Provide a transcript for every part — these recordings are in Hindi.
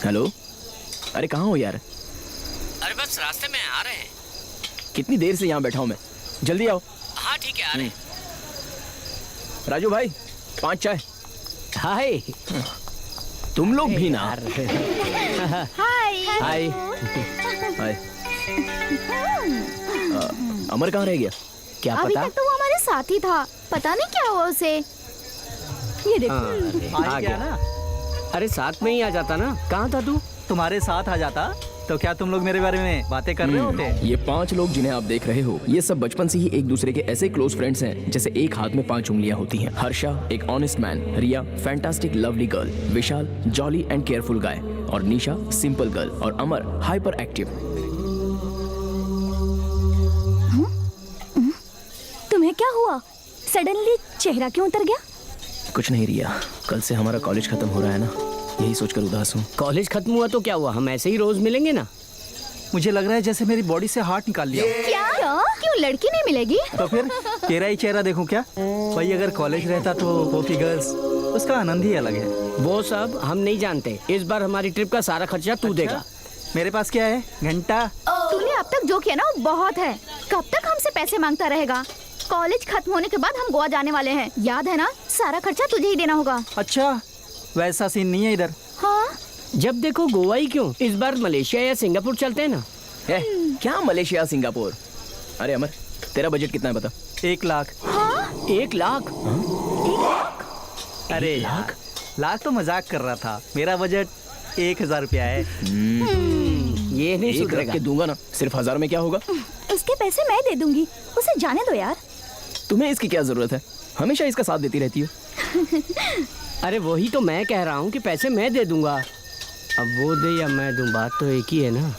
हेलो, अरे कहाँ हो यार? अरे बस रास्ते में आ रहे हैं। कितनी देर से यहाँ बैठा हूँ मैं, जल्दी आओ। हाँ ठीक है, आ रहे हैं। राजू भाई 5 चाय। हाय। तुम लोग भी ना। हाय हाय हाय। अमर कहाँ रह गया? क्या अभी पता? तक तो वो हमारे साथ ही था, पता नहीं क्या हुआ उसे। ये देखो। आ गया ना। अरे साथ में ही आ जाता ना। कहाँ था तू? तुम्हारे साथ आ जाता तो क्या तुम लोग मेरे बारे में बातें कर रहे होते? ये 5 लोग जिन्हें आप देख रहे हो, ये सब बचपन से ही एक दूसरे के ऐसे क्लोज फ्रेंड्स हैं जैसे एक हाथ में 5 उंगलियां होती हैं। हर्षा एक honest man, Riya fantastic lovely girl, Vishal jolly and careful guy, और निशा सिंपल गर्ल, और अमर हाइपर एक्टिव। तुम्हें क्या हुआ? सडनली चेहरा क्यों उतर गया? कुछ नहीं रिया, कल से हमारा कॉलेज खत्म हो रहा है ना, यही सोचकर उदास हूँ। कॉलेज खत्म हुआ तो क्या हुआ, हम ऐसे ही रोज मिलेंगे ना। मुझे लग रहा है जैसे मेरी बॉडी से हार्ट निकाल लिया। क्या? क्यों लड़की नहीं मिलेगी? तो फिर तेरा ही चेहरा देखूं क्या? भाई अगर कॉलेज रहता तो वो फिगर्स, उसका आनंद ही अलग है। वो सब हम नहीं जानते। इस बार हमारी ट्रिप का सारा खर्चा तू देगा। मेरे पास क्या है? घंटा। तूने अब तक जो किया ना वो बहुत है। कब तक हमसे पैसे मांगता रहेगा? कॉलेज खत्म होने के बाद हम गोवा जाने वाले हैं, याद है ना? सारा खर्चा तुझे ही देना होगा। अच्छा, वैसा सीन नहीं है इधर। हाँ? जब देखो गोवा ही क्यों, इस बार मलेशिया या सिंगापुर चलते हैं ना। क्या मलेशिया सिंगापुर? अरे अमर, तेरा बजट कितना है बता? 1 लाख। हाँ? 1 लाख? अरे लाख तो मजाक कर रहा था। मेरा बजट 1000 रुपया है। ये नहीं एक रख सुधरेगा। के दूंगा ना, सिर्फ 1000 में क्या होगा? उसके पैसे मैं दे दूंगी, उसे जाने दो यार। तुम्हें इसकी क्या जरूरत है? हमेशा इसका साथ देती रहती हो। अरे वही तो मैं कह रहा हूँ कि पैसे मैं दे दूंगा। अब वो दे या मैं दूं, बात तो एक ही है ना।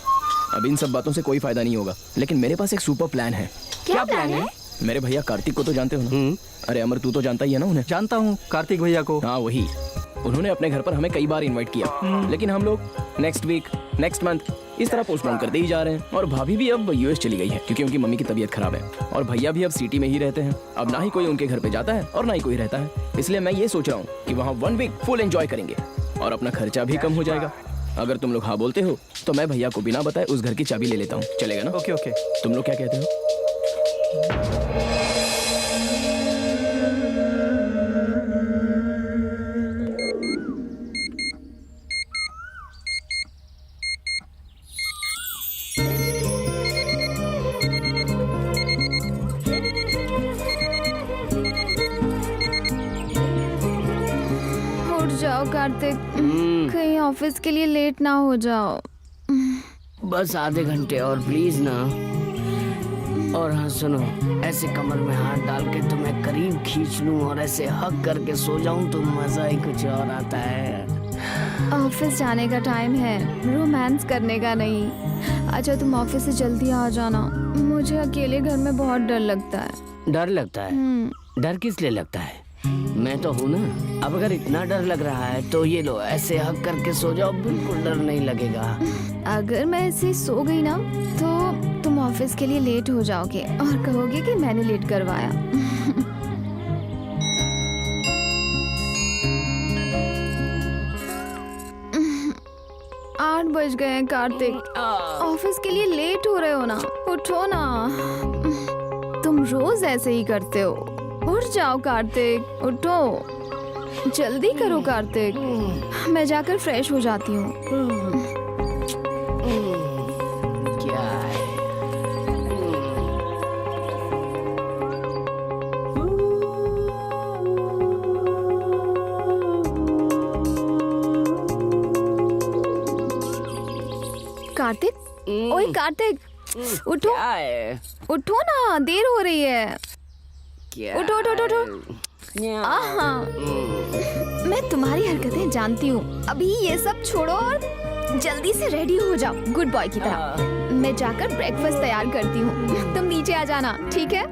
अब इन सब बातों से कोई फायदा नहीं होगा, लेकिन मेरे पास एक सुपर प्लान है। क्या प्लान है? मेरे भैया कार्तिक को तो जानते हो ना? अरे अमर, तू तो जानता ही है ना उन्हें? जानता हूँ कार्तिक भैया को। हाँ वही। उन्होंने अपने घर पर हमें कई बार इनवाइट किया, लेकिन हम लोग नेक्स्ट वीक, नेक्स्ट मंथ इस तरह पोस्टपोन करते ही जा रहे हैं। और भाभी भी अब यूएस चली गई है क्योंकि उनकी मम्मी की तबीयत खराब है, और भैया भी अब सिटी में ही रहते हैं। अब ना ही कोई उनके घर पे जाता है और ना ही कोई रहता है, इसलिए मैं ये सोच रहा हूँ कि वहाँ 1 वीक फुल एंजॉय करेंगे और अपना खर्चा भी कम हो जाएगा। अगर तुम लोग हाँ बोलते हो तो मैं भैया को बिना बताए उस घर की चाबी ले लेता हूँ, चलेगा ना? Okay okay. तुम लोग क्या कहते हो? उठ जाओ कार्तिक, कहीं ऑफिस के लिए लेट ना हो जाओ। बस आधे घंटे और प्लीज ना। और हाँ सुनो, ऐसे कमर में हाथ डाल के तुम्हें करीब खींच लूं और ऐसे हक करके सो जाऊं तो मजा ही कुछ और आता है। ऑफिस जाने का टाइम है, रोमांस करने का नहीं। अच्छा तुम ऑफिस से जल्दी आ जाना, मुझे अकेले घर में बहुत डर लगता है। डर लगता है? डर किस लिए लगता है? मैं तो हूँ ना। अब अगर इतना डर लग रहा है तो ये लो, ऐसे हक करके सो जाओ, बिल्कुल डर नहीं लगेगा। अगर मैं ऐसे सो गई ना तो तुम ऑफिस के लिए लेट हो जाओगे और कहोगे कि मैंने लेट करवाया। 8 बज गए हैं कार्तिक, ऑफिस के लिए लेट हो रहे हो ना, उठो ना। तुम रोज ऐसे ही करते हो। उठ जाओ कार्तिक, उठो, जल्दी करो कार्तिक। मैं जाकर फ्रेश हो जाती हूँ। क्या है? कार्तिक, ओए कार्तिक, उठो, क्या है? उठो ना, देर हो रही है। क्या? उठो उठो उठो उठो। आहा, मैं तुम्हारी हरकतें जानती हूँ। अभी ये सब छोड़ो और जल्दी से रेडी हो जाओ गुड बॉय की तरह। मैं जाकर ब्रेकफास्ट तैयार करती हूँ, तुम नीचे आ जाना, ठीक है?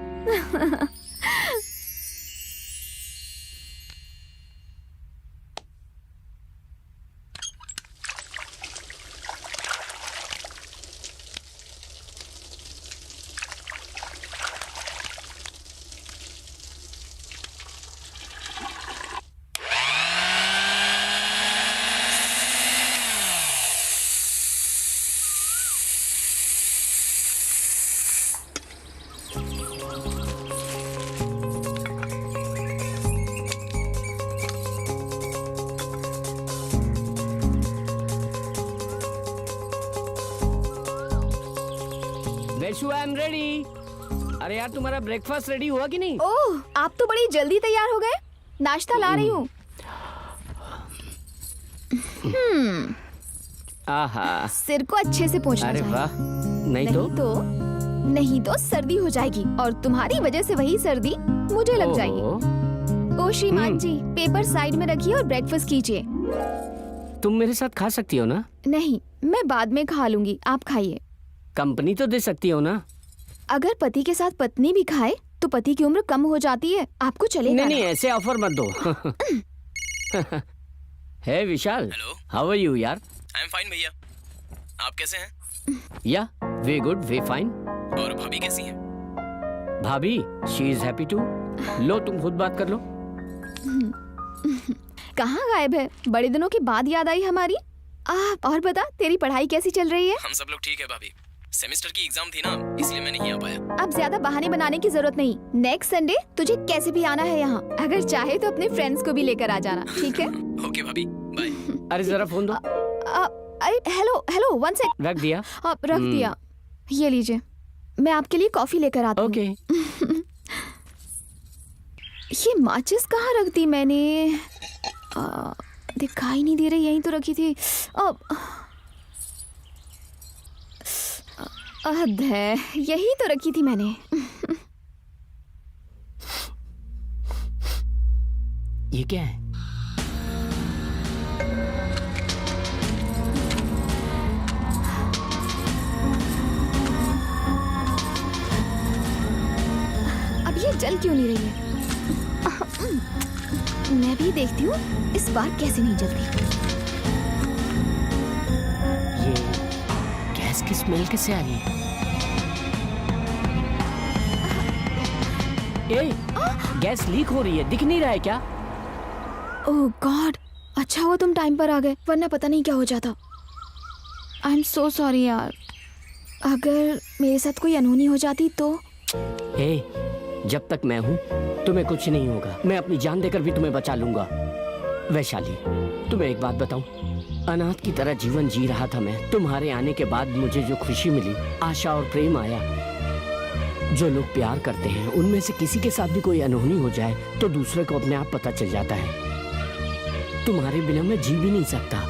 आशु आई एम रेडी। अरे यार तुम्हारा ब्रेकफास्ट रेडी हुआ कि नहीं? ओह, आप तो बड़ी जल्दी तैयार हो गए। नाश्ता ला रही हूँ। आहा, सिर को अच्छे से पोंछना अरे चाहिए। वाह। नहीं तो सर्दी हो जाएगी और तुम्हारी वजह से वही सर्दी मुझे लग जाएगी। ओहो, ओ श्रीमान जी, पेपर साइड में रखिए और ब्रेकफास्ट कीजिए। तुम मेरे साथ खा सकती हो ना? नहीं, मैं बाद में खा लूंगी, आप खाइए। कंपनी तो दे सकती हो ना? अगर पति के साथ पत्नी भी खाए तो पति की उम्र कम हो जाती है, आपको चलेगा नहीं ना? ऐसे ऑफर मत दो। हे विशाल, हेलो। हाउ आर यू यार? आई एम फाइन भैया, आप कैसे हैं? या वे गुड वे फाइन। और भाभी कैसी हैं? भाभी शी इज हैप्पी टू। लो तुम खुद बात कर लो। कहाँ गायब है? बड़े दिनों के बाद याद आई हमारी। और बता, तेरी पढ़ाई कैसी चल रही है? हम सब लोग ठीक है भाभी। सेमेस्टर की एग्जाम थी ना, इसलिए मैं नहीं आ पाया। अब ज्यादा बहाने बनाने की जरूरत नहीं। नेक्स्ट संडे तुझे कैसे भी आना है यहाँ। अगर चाहे तो अपने फ्रेंड्स को भी लेकर आ जाना, ठीक है? ओके भाभी, बाय। अरे जरा फोन दो। अरे हेलो हेलो, वन सेकंड। रख दिया? रख दिया। ये लीजिए, मैं आपके लिए कॉफी लेकर आता हूँ। ओके। ये माचिस कहाँ रख दी मैंने? दिखाई नहीं दे रही, यहीं तो रखी थी। हद है, यही तो रखी थी मैंने। ये क्या है? अब ये जल क्यों नहीं रही है? मैं भी देखती हूँ इस बार कैसे नहीं जलती। ये गैस की स्मेल कैसे आ रही है? ए, गैस लीक हो रही है, दिख नहीं रहा है क्या? ओह गॉड, अच्छा हुआ तुम टाइम पर आ गए, वरना पता नहीं क्या हो जाता। आई एम सो सॉरी यार। अगर मेरे साथ कोई अनहोनी हो जाती तो? ए, जब तक मैं हूँ तुम्हें कुछ नहीं होगा। मैं अपनी जान देकर भी तुम्हें बचा लूंगा। वैशाली, तुम्हें एक बात बताऊं, अनाथ की तरह जीवन जी रहा था मैं। तुम्हारे आने के बाद मुझे जो खुशी मिली, आशा और प्रेम आया। जो लोग प्यार करते हैं उनमें से किसी के साथ भी कोई अनहोनी हो जाए तो दूसरे को अपने आप पता चल जाता है। तुम्हारे बिना मैं जी भी नहीं सकता।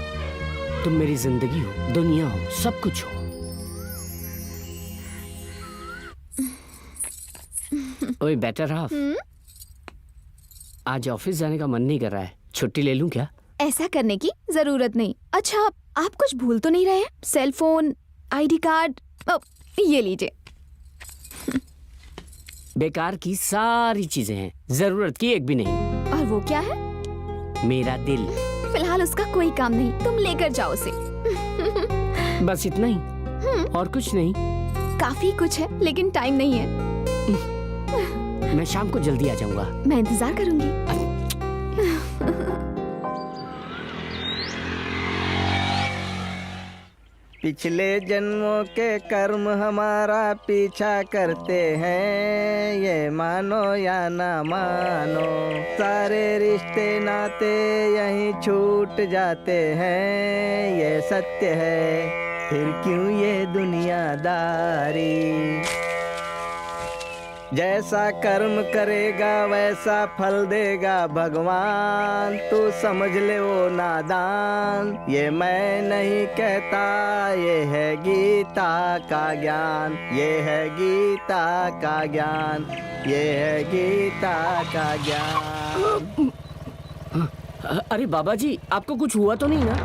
तुम मेरी जिंदगी हो, दुनिया हो, सब कुछ हो। ओए बेटर हाफ, आज ऑफिस जाने का मन नहीं कर रहा है, छुट्टी ले लूं क्या? ऐसा करने की जरूरत नहीं। अच्छा, आप कुछ भूल तो नहीं रहे? सेल फोन, आईडी कार्ड, ये लीजिए। बेकार की सारी चीजें हैं, जरूरत की एक भी नहीं। और वो क्या है? मेरा दिल। फिलहाल उसका कोई काम नहीं, तुम लेकर जाओ उसे। बस इतना ही, और कुछ नहीं। काफी कुछ है, लेकिन टाइम नहीं है। मैं शाम को जल्दी आ जाऊंगा। मैं इंतजार करूंगी। पिछले जन्मों के कर्म हमारा पीछा करते हैं, ये मानो या ना मानो। सारे रिश्ते नाते यहीं छूट जाते हैं, ये सत्य है, फिर क्यों ये दुनियादारी। जैसा कर्म करेगा वैसा फल देगा भगवान, तू समझ ले वो नादान। ये मैं नहीं कहता, ये है गीता का ज्ञान, ये है गीता का ज्ञान, ये है गीता का ज्ञान। अरे बाबा जी, आपको कुछ हुआ तो नहीं ना?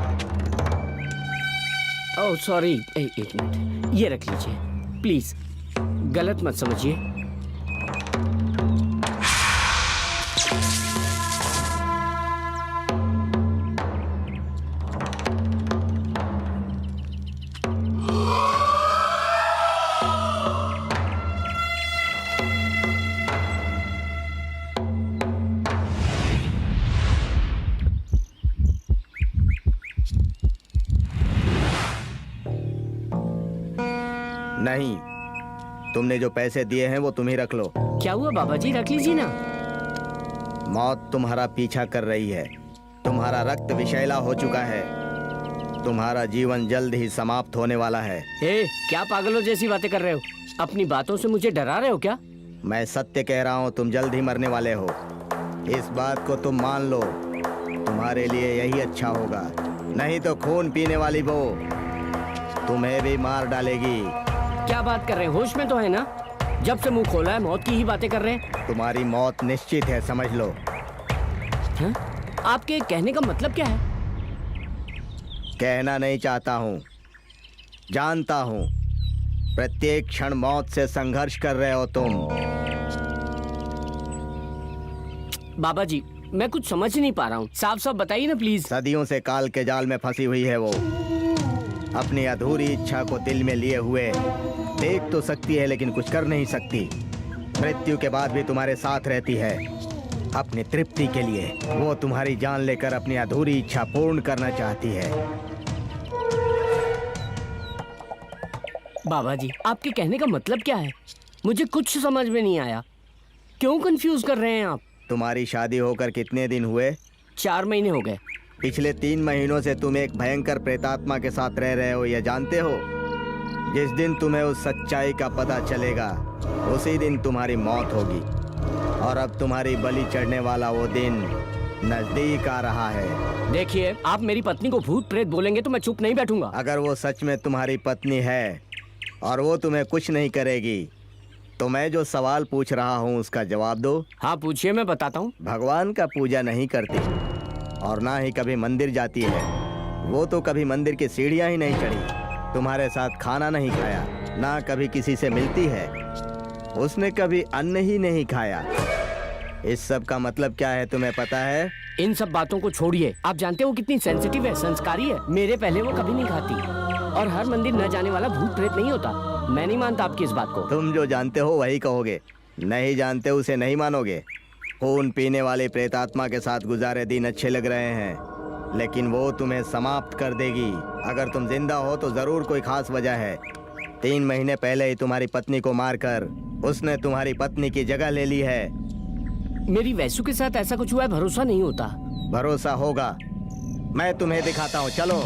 ओह सॉरी, एक मिनट, ये रख लीजिए प्लीज, गलत मत समझिए। नहीं, तुमने जो पैसे दिए हैं वो तुम ही रख लो। क्या हुआ बाबा जी, रख लीजिए ना। मौत तुम्हारा पीछा कर रही है, तुम्हारा रक्त विषैला हो चुका है, तुम्हारा जीवन जल्द ही समाप्त होने वाला है। ए, क्या पागलों जैसी बातें कर रहे हो? अपनी बातों से मुझे डरा रहे हो क्या? मैं सत्य कह रहा हूँ, तुम जल्द ही मरने वाले हो। इस बात को तुम मान लो, तुम्हारे लिए यही अच्छा होगा। नहीं तो खून पीने वाली वो तुम्हें भी मार डालेगी। क्या बात कर रहे हैं? होश में तो है ना? जब से मुंह खोला है मौत की ही बातें कर रहे हैं। तुम्हारी मौत निश्चित है, समझ लो। हाँ? आपके कहने का मतलब क्या है? कहना नहीं चाहता हूँ, जानता हूँ। प्रत्येक क्षण मौत से संघर्ष कर रहे हो तुम। बाबा जी, मैं कुछ समझ नहीं पा रहा हूँ, साफ साफ बताइए ना प्लीज। सदियों से काल के जाल में फंसी हुई है वो। अपनी अधूरी इच्छा को दिल में लिए हुए देख तो सकती है लेकिन कुछ कर नहीं सकती। मृत्यु के बाद भी तुम्हारे साथ रहती है अपनी तृप्ति के लिए। वो तुम्हारी जान लेकर अपनी अधूरी इच्छा पूर्ण करना चाहती है। बाबा जी, आपके कहने का मतलब क्या है? मुझे कुछ समझ में नहीं आया। क्यों कंफ्यूज कर रहे हैं आप? तुम्हारी शादी होकर कितने दिन हुए? 4 महीने हो गए। पिछले 3 महीनों से तुम एक भयंकर प्रेतात्मा के साथ रह रहे हो, यह जानते हो? जिस दिन तुम्हें उस सच्चाई का पता चलेगा उसी दिन तुम्हारी मौत होगी। और अब तुम्हारी बलि चढ़ने वाला वो दिन नजदीक आ रहा है। देखिए, आप मेरी पत्नी को भूत प्रेत बोलेंगे तो मैं चुप नहीं बैठूंगा। अगर वो सच में तुम्हारी पत्नी है और वो तुम्हें कुछ नहीं करेगी तो मैं जो सवाल पूछ रहा हूँ उसका जवाब दो। हाँ पूछिए, मैं बताता हूँ। भगवान का पूजा नहीं करती और ना ही कभी मंदिर जाती है। वो तो कभी मंदिर की सीढ़ियाँ ही नहीं चढ़ी, तुम्हारे साथ खाना नहीं खाया, ना कभी किसी से मिलती है, उसने कभी अन्न ही नहीं खाया। इस सब का मतलब क्या है तुम्हें पता है? इन सब बातों को छोड़िए। आप जानते हो कितनी सेंसिटिव है, संस्कारी है। मेरे पहले वो कभी नहीं खाती और हर मंदिर न जाने वाला भूत प्रेत नहीं होता। मैं नहीं मानता आपकी इस बात को। तुम जो जानते हो वही कहोगे, नहीं जानते उसे नहीं मानोगे। खून पीने वाले प्रेतात्मा के साथ गुजारे दिन अच्छे लग रहे हैं लेकिन वो तुम्हें समाप्त कर देगी। अगर तुम जिंदा हो तो जरूर कोई खास वजह है। 3 महीने पहले ही तुम्हारी पत्नी को मारकर उसने तुम्हारी पत्नी की जगह ले ली है। मेरी वैसु के साथ ऐसा कुछ हुआ है, भरोसा नहीं होता। भरोसा होगा, मैं तुम्हें दिखाता हूँ, चलो।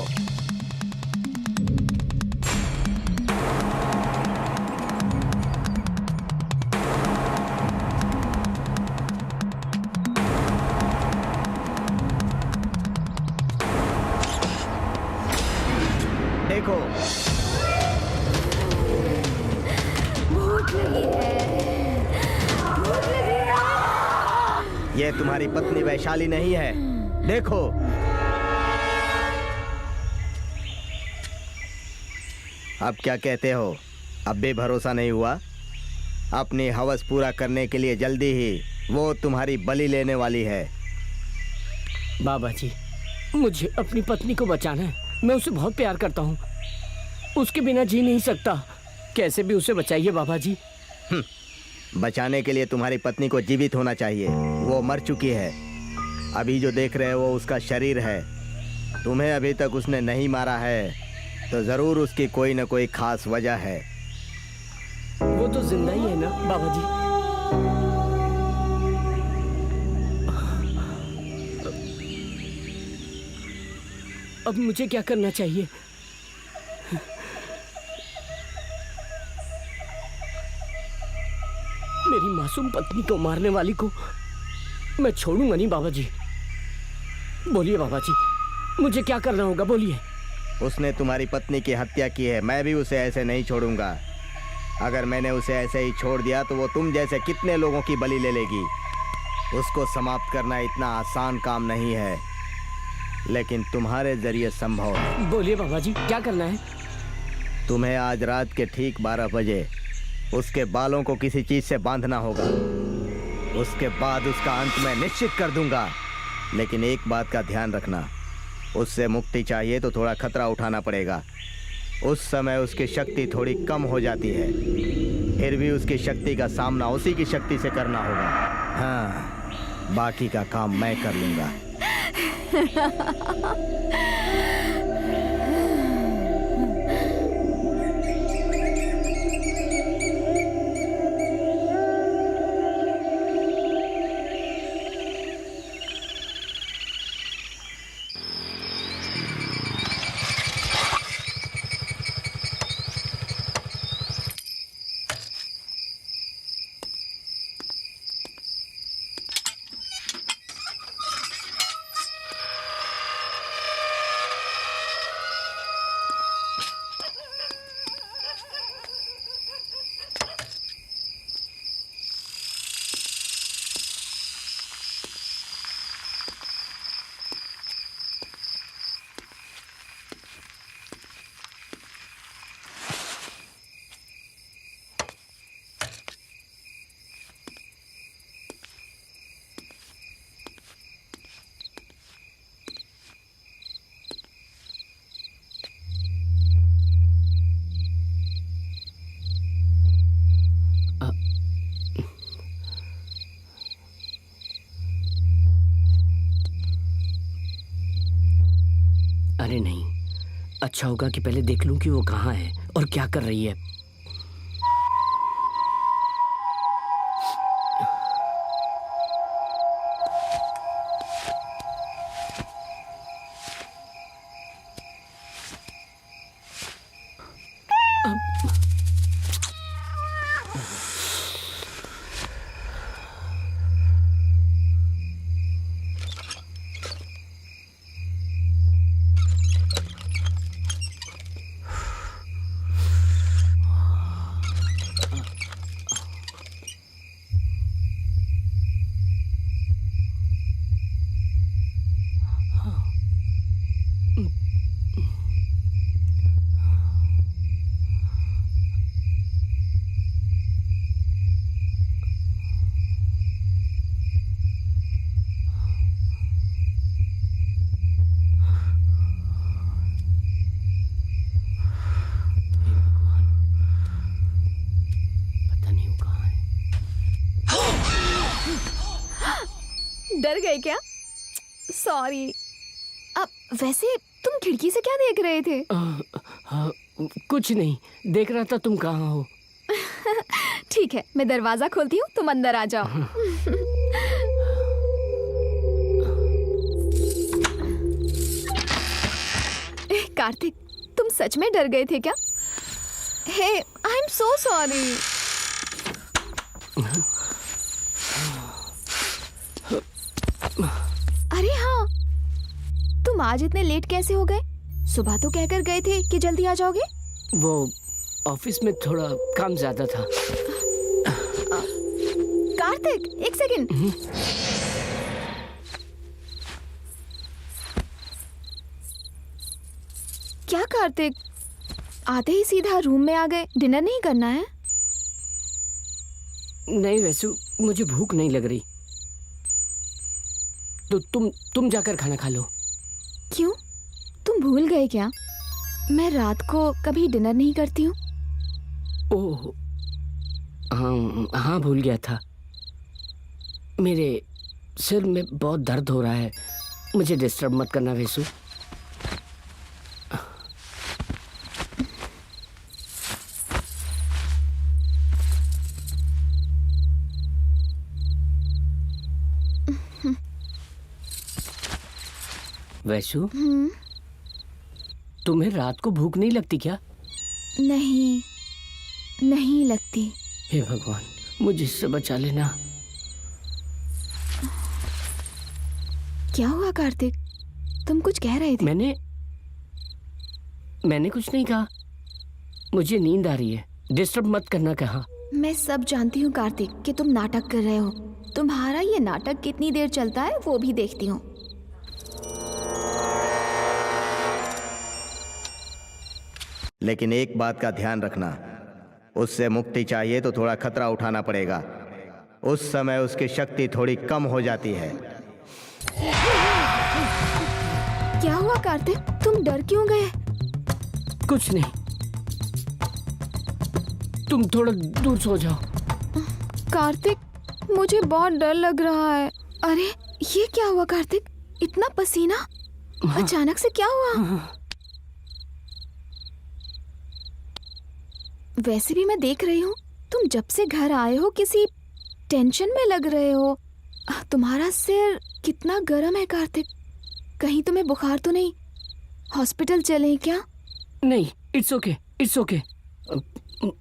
देखो, भूख लगी है, भूख लगी है। ये तुम्हारी पत्नी वैशाली नहीं है, देखो। अब क्या कहते हो? अब भी भरोसा नहीं हुआ? अपनी हवस पूरा करने के लिए जल्दी ही वो तुम्हारी बलि लेने वाली है। बाबा जी, मुझे अपनी पत्नी को बचाना है। मैं उसे बहुत प्यार करता हूँ, उसके बिना जी नहीं सकता। कैसे भी उसे बचाइए बाबा जी। बचाने के लिए तुम्हारी पत्नी को जीवित होना चाहिए। वो मर चुकी है। अभी जो देख रहे हो वो उसका शरीर है। तुम्हें अभी तक उसने नहीं मारा है तो जरूर उसकी कोई न कोई खास वजह है। वो तो जिंदा ही है ना बाबा जी? अब मुझे क्या करना चाहिए? मेरी मासूम पत्नी को मारने वाली को मैं छोड़ूंगा नहीं बाबा जी। बोलिए बाबा जी, मुझे क्या करना होगा, बोलिए। उसने तुम्हारी पत्नी की हत्या की है, मैं भी उसे ऐसे नहीं छोड़ूंगा। अगर मैंने उसे ऐसे ही छोड़ दिया तो वो तुम जैसे कितने लोगों की बलि ले लेगी। उसको समाप्त करना इतना आसान काम नहीं है, लेकिन तुम्हारे जरिए संभव है। बोलिए बाबा जी, क्या करना है? तुम्हें आज रात के ठीक 12 बजे उसके बालों को किसी चीज से बांधना होगा। उसके बाद उसका अंत मैं निश्चित कर दूंगा। लेकिन एक बात का ध्यान रखना, उससे मुक्ति चाहिए तो थोड़ा खतरा उठाना पड़ेगा। उस समय उसकी शक्ति थोड़ी कम हो जाती है, फिर भी उसकी शक्ति का सामना उसी की शक्ति से करना होगा। हाँ, बाकी का काम मैं कर लूंगा। अरे नहीं, अच्छा होगा कि पहले देख लूं कि वो कहाँ है और क्या कर रही है। डर गए क्या? सॉरी। अब वैसे तुम खिड़की से क्या देख रहे थे? कुछ नहीं, देख रहा था तुम कहाँ हो। ठीक है, मैं दरवाजा खोलती हूँ, तुम अंदर आ जाओ। कार्तिक, तुम सच में डर गए थे क्या? हे, आई एम सो सॉरी। अरे हाँ, तुम आज इतने लेट कैसे हो गए? सुबह तो कहकर गए थे कि जल्दी आ जाओगे। वो ऑफिस में थोड़ा काम ज्यादा था। कार्तिक, एक सेकंड। क्या कार्तिक, आते ही सीधा रूम में आ गए? डिनर नहीं करना है? नहीं वैसु, मुझे भूख नहीं लग रही, तो तुम जाकर खाना खा लो। क्यों, तुम भूल गए क्या? मैं रात को कभी डिनर नहीं करती हूँ। ओह हाँ, भूल गया था। मेरे सिर में बहुत दर्द हो रहा है, मुझे डिस्टर्ब मत करना वैसु। वैसु, तुम्हें रात को भूख नहीं लगती क्या? नहीं, नहीं लगती। हे भगवान, मुझे इससे बचा लेना। क्या हुआ कार्तिक, तुम कुछ कह रहे थे? मैंने कुछ नहीं कहा, मुझे नींद आ रही है, डिस्टर्ब मत करना कहा। मैं सब जानती हूँ कार्तिक कि तुम नाटक कर रहे हो। तुम्हारा ये नाटक कितनी देर चलता है वो भी देखती हूँ। लेकिन एक बात का ध्यान रखना, उससे मुक्ति चाहिए तो थोड़ा खतरा उठाना पड़ेगा। उस समय उसकी शक्ति थोड़ी कम हो जाती है। क्या हुआ कार्तिक, तुम डर क्यों गए? कुछ नहीं, तुम थोड़ा दूर सो जाओ। कार्तिक, मुझे बहुत डर लग रहा है। अरे ये क्या हुआ कार्तिक, इतना पसीना अचानक से क्या हुआ? वैसे भी मैं देख रही हूँ तुम जब से घर आए हो किसी टेंशन में लग रहे हो। तुम्हारा सिर कितना गर्म है कार्तिक, कहीं तुम्हें बुखार तो नहीं? हॉस्पिटल चलें क्या? नहीं, इट्स ओके, इट्स ओके।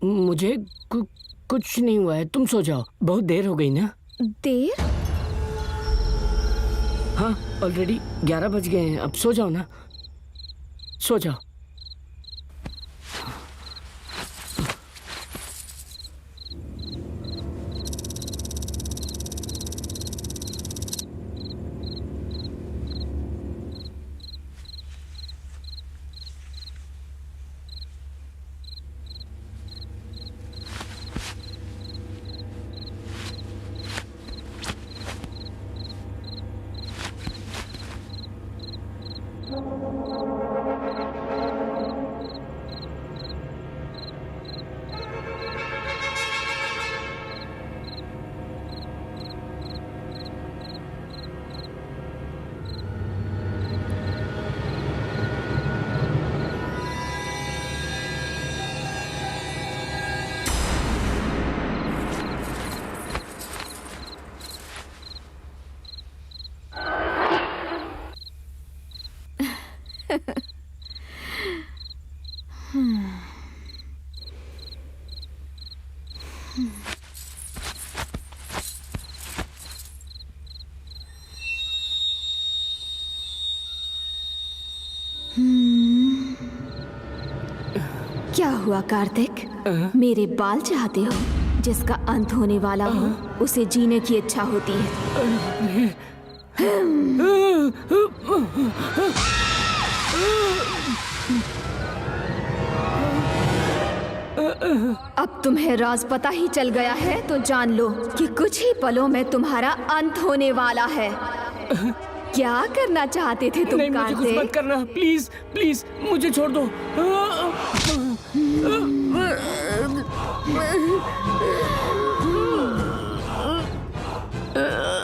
मुझे कुछ नहीं हुआ है, तुम सो जाओ, बहुत देर हो गई ना। देर? हाँ, ऑलरेडी 11 बज गए हैं, अब सो जाओ ना, सो जाओ। क्या हुआ कार्तिक? मेरे बाल चाहते हो? जिसका अंत होने वाला हो उसे जीने की इच्छा होती है। अब तुम्हें राज पता ही चल गया है तो जान लो कि कुछ ही पलों में तुम्हारा अंत होने वाला है। क्या करना चाहते थे तुम नहीं, मुझे कुछ कार्तिक? मत करना, प्लीज प्लीज मुझे छोड़ दो।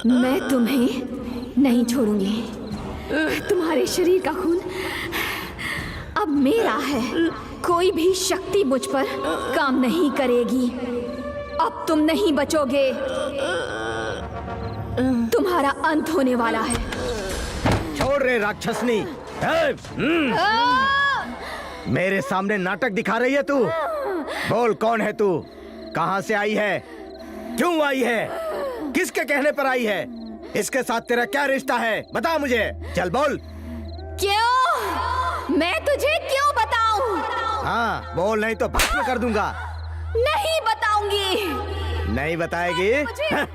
मैं तुम्हें नहीं छोड़ूंगी। तुम्हारे शरीर का खून अब मेरा है। कोई भी शक्ति मुझ पर काम नहीं करेगी। अब तुम नहीं बचोगे। तुम्हारा अंत होने वाला है। छोड़ रे राक्षसनी। मेरे सामने नाटक दिखा रही है तू? बोल, कौन है तू? कहां से आई है? क्यों आई है? किसके कहने पर आई है? इसके साथ तेरा क्या रिश्ता है? बता मुझे, चल बोल। क्यों? मैं तुझे क्यों बताऊं? हाँ बोल, नहीं तो भस्म कर दूंगा। नहीं बताऊंगी। नहीं बताएगी? मुझे-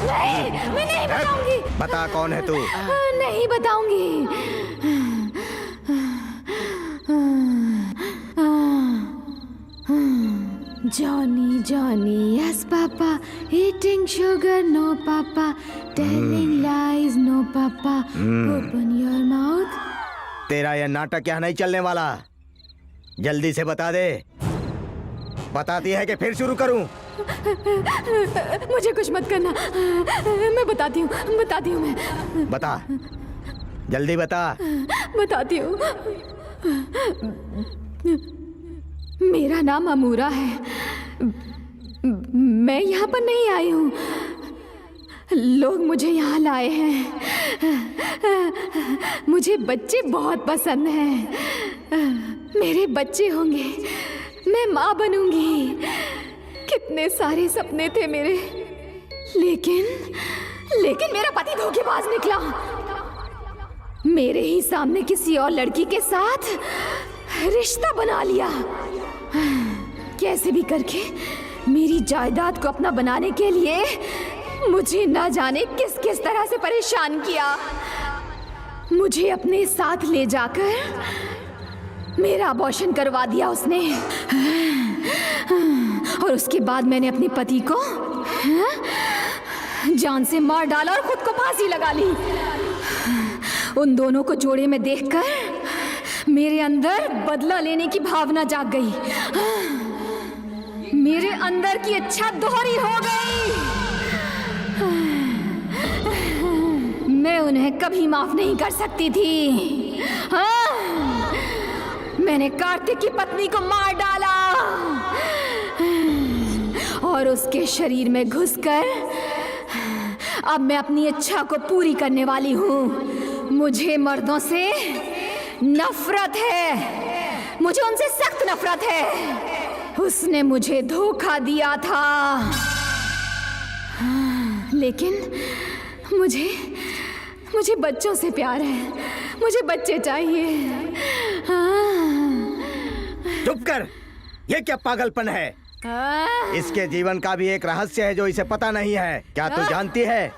नहीं, मैं नहीं बताऊंगी। बता कौन है तू? नहीं बताऊंगी। Johnny, Johnny, yes papa, eating sugar, no papa, telling lies, no papa, open your mouth. तेरा यह नाटक यहाँ नहीं चलने वाला। जल्दी से बता दे। बताती है कि फिर शुरू करूं? मुझे कुछ मत करना। मैं बताती हूँ मैं। बता, जल्दी बता। बताती हूँ। मेरा नाम अमूरा है। मैं यहाँ पर नहीं आई हूँ। लोग मुझे यहाँ लाए हैं। मुझे बच्चे बहुत पसंद हैं। मेरे बच्चे होंगे, मैं माँ बनूंगी। कितने सारे सपने थे मेरे, लेकिन मेरा पति धोखेबाज निकला। मेरे ही सामने किसी और लड़की के साथ रिश्ता बना लिया। कैसे भी करके मेरी जायदाद को अपना बनाने के लिए मुझे ना जाने किस किस तरह से परेशान किया। मुझे अपने साथ ले जाकर मेरा अबॉर्शन करवा दिया उसने। और उसके बाद मैंने अपने पति को जान से मार डाला और खुद को फांसी लगा ली। उन दोनों को जोड़े में देखकर मेरे अंदर बदला लेने की भावना जाग गई। मेरे अंदर की इच्छा दोहरी हो गई। मैं उन्हें कभी माफ नहीं कर सकती थी। हाँ, मैंने कार्तिक की पत्नी को मार डाला और उसके शरीर में घुसकर अब मैं अपनी इच्छा को पूरी करने वाली हूँ। मुझे मर्दों से नफरत है। मुझे उनसे सख्त नफरत है। उसने मुझे धोखा दिया था, लेकिन मुझे बच्चों से प्यार है। मुझे बच्चे चाहिए। चुप कर। ये क्या पागलपन है? इसके जीवन का भी एक रहस्य है जो इसे पता नहीं है। क्या तू जानती है?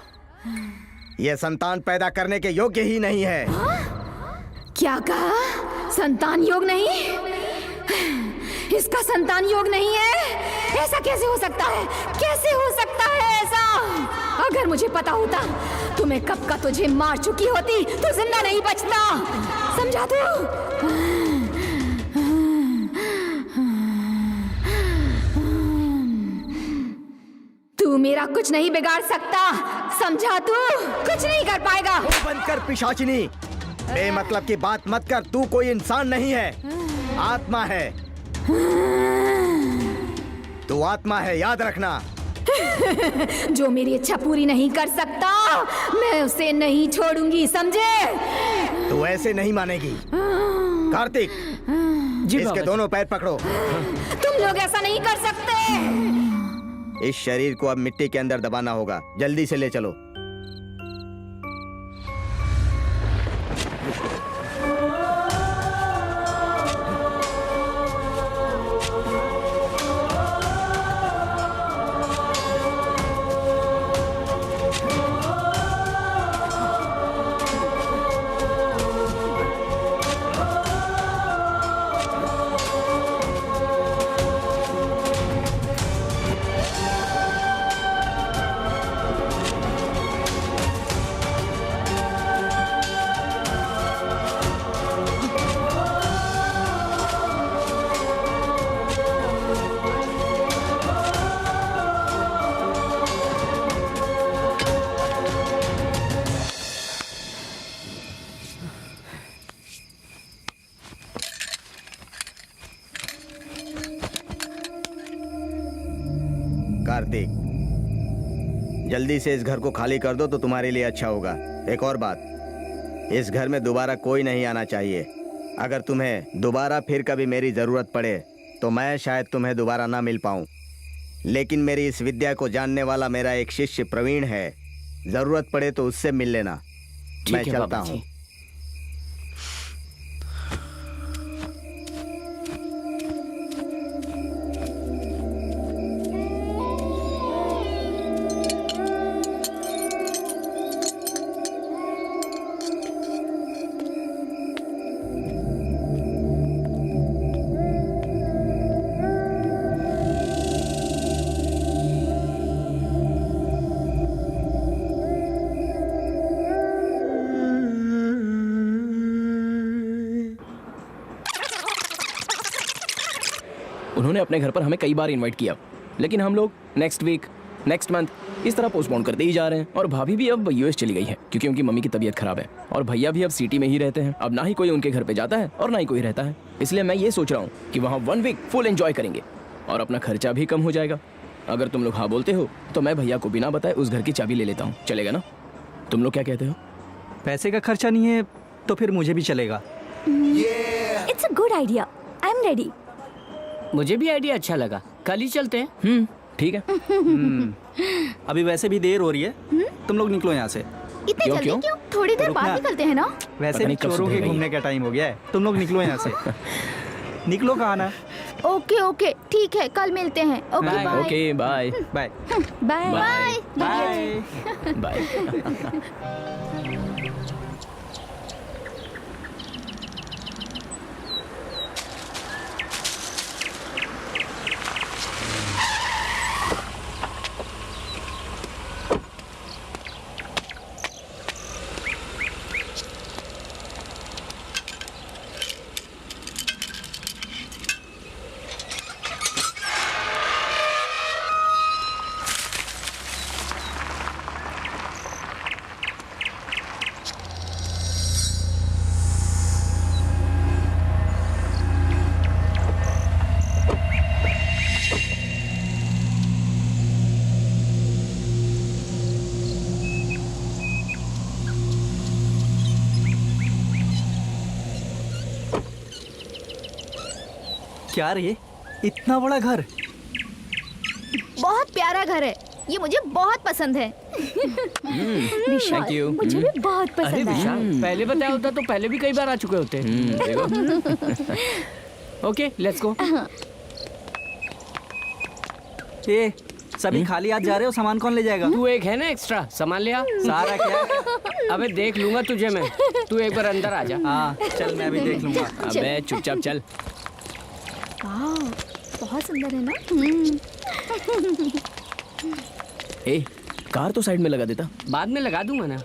ये संतान पैदा करने के योग्य ही नहीं है। क्या कहा? संतान योग नहीं? इसका संतान योग नहीं है? ऐसा कैसे हो सकता है? कैसे हो सकता है ऐसा? अगर मुझे पता होता तो मैं कब का तुझे मार चुकी होती। तू जिंदा नहीं बचता, समझा तू? तू मेरा कुछ नहीं बिगाड़ सकता, समझा तू? कुछ नहीं कर पाएगा। बंद कर पिशाचिनी। बेमतलब की बात मत कर। तू कोई इंसान नहीं है, आत्मा है। तू आत्मा है, याद रखना। जो मेरी इच्छा पूरी नहीं कर सकता मैं उसे नहीं छोड़ूंगी, समझे? तू ऐसे नहीं मानेगी। कार्तिक, इसके दोनों पैर पकड़ो। तुम लोग ऐसा नहीं कर सकते। इस शरीर को अब मिट्टी के अंदर दबाना होगा। जल्दी से ले चलो। कार्तिक, जल्दी से इस घर को खाली कर दो तो तुम्हारे लिए अच्छा होगा। एक और बात, इस घर में दोबारा कोई नहीं आना चाहिए। अगर तुम्हें दोबारा फिर कभी मेरी जरूरत पड़े तो मैं शायद तुम्हें दोबारा ना मिल पाऊं, लेकिन मेरी इस विद्या को जानने वाला मेरा एक शिष्य प्रवीण है। जरूरत पड़े तो उससे मिल लेना। मैं चलता हूँ। उन्होंने अपने घर पर हमें कई बार इनवाइट किया, लेकिन हम लोग नेक्स्ट वीक, नेक्स्ट मंथ इस तरह पोस्टपोन करते ही जा रहे हैं। और भाभी भी अब यूएस चली गई है क्योंकि उनकी मम्मी की तबीयत खराब है। और भैया भी अब सिटी में ही रहते हैं। अब ना ही कोई उनके घर पे जाता है और ना ही कोई रहता है। इसलिए मैं ये सोच रहा हूँ कि वहाँ 1 वीक फुल एंजॉय करेंगे और अपना खर्चा भी कम हो जाएगा। अगर तुम लोग हाँ बोलते हो तो मैं भैया को बिना बताए उस घर की चाबी ले लेता हूँ। चलेगा ना? तुम लोग क्या कहते हो? पैसे का खर्चा नहीं है तो फिर मुझे भी चलेगा। It's a good idea. I am ready. मुझे भी आइडिया अच्छा लगा। कल ही चलते हैं। ठीक है। अभी वैसे भी देर हो रही है, तुम लोग निकलो यहाँ से। इतने जल्दी क्यों? क्यों? थोड़ी देर बाद रुकना। निकलते हैं ना। वैसे पता भी नहीं कब चोरों के सुधरेगा घूमने का टाइम हो गया है। तुम लोग निकलो यहाँ से। निकलो कहाँ ना। ओके ओके ठीक है, कल मिलते हैं। Okay Bye. Bye. Okay bye bye bye bye bye. Bye. क्या रे, इतना बड़ा घर? बहुत प्यारा घर है, ये मुझे बहुत पसंद है। विशाल, Thank you. मुझे भी बहुत अरे पसंद आया। विशाल, पहले बताया होता तो पहले भी कई बार आ चुके होते। देखो। Okay let's go. ए, सभी खाली हाथ जा रहे हो, सामान कौन ले जाएगा? तू एक है ना एक्स्ट्रा, सामान ले आ। सारा क्या? अबे देख लूंगा तुझे मैं। तू एक बार अंदर आ जा। हाँ चल, मैं भी देख लूंगा। अबे चुपचाप चल। वाह, बहुत सुंदर है ना। ए, कार तो साइड में लगा देता। बाद में लगा दूंगा ना।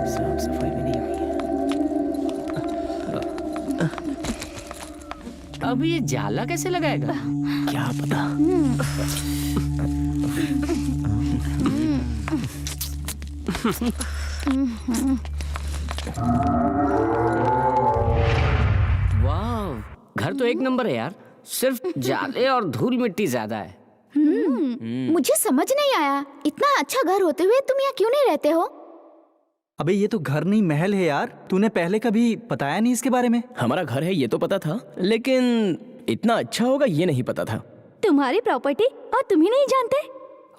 साफ सफाई भी नहीं हुई है। अब ये जाला कैसे लगाएगा? क्या पता। वाह, घर तो एक नंबर है यार, सिर्फ जाले और धूल मिट्टी ज्यादा है। मुझे समझ नहीं आया, इतना अच्छा घर होते हुए तुम यहाँ क्यों नहीं रहते हो? अबे ये तो घर नहीं महल है यार, तूने पहले कभी बताया नहीं इसके बारे में। हमारा घर है ये तो पता था, लेकिन इतना अच्छा होगा ये नहीं पता था। तुम्हारी प्रॉपर्टी और तुम ही नहीं जानते?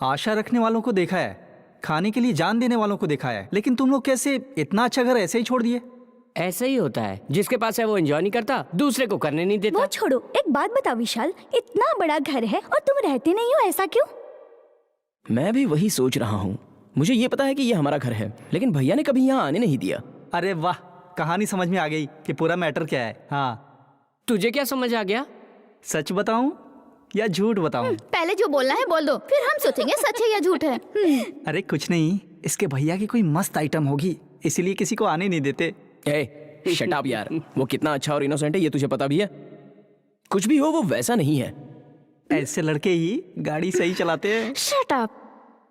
आशा रखने वालों को देखा है, खाने के लिए जान देने वालों को देखा है, लेकिन तुम लोग कैसे इतना अच्छा घर ऐसे ही छोड़ दिए? ऐसा ही होता है, जिसके पास है वो एंजॉय नहीं करता, दूसरे को करने नहीं देता। वो छोड़ो, एक बात बताओ विशाल, इतना बड़ा घर है और तुम रहते नहीं हो, ऐसा क्यों? मैं भी वही सोच रहा हूँ। मुझे ये पता है कि ये हमारा घर है, लेकिन भैया ने कभी यहाँ आने नहीं दिया। अरे वाह, कहानी समझ में आ गई कि पूरा मैटर क्या है। हाँ, तुझे क्या समझ आ गया? सच बताऊं या झूठ बताऊं? पहले जो बोलना है बोल दो, फिर हम सोचेंगे सच है या झूठ है। अरे कुछ नहीं, इसके भैया की कोई मस्त आइटम होगी, इसीलिए किसी को आने नहीं देते। ए, शट अप यार। वो कितना अच्छा और इनोसेंट है ये तुझे पता भी है? कुछ भी हो वो वैसा नहीं है। ऐसे लड़के ही गाड़ी सही चलाते हैं। Shut up.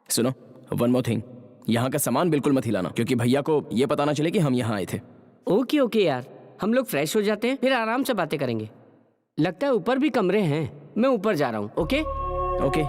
सुनो, वन मोर थिंग, यहाँ का सामान बिल्कुल मत हिलाना, क्योंकि भैया को ये पता ना चले कि हम यहाँ आए थे। ओके ओके यार, हम लोग फ्रेश हो जाते हैं, फिर आराम से बातें करेंगे। लगता है ऊपर भी कमरे हैं, मैं ऊपर जा रहा हूँ। Okay okay.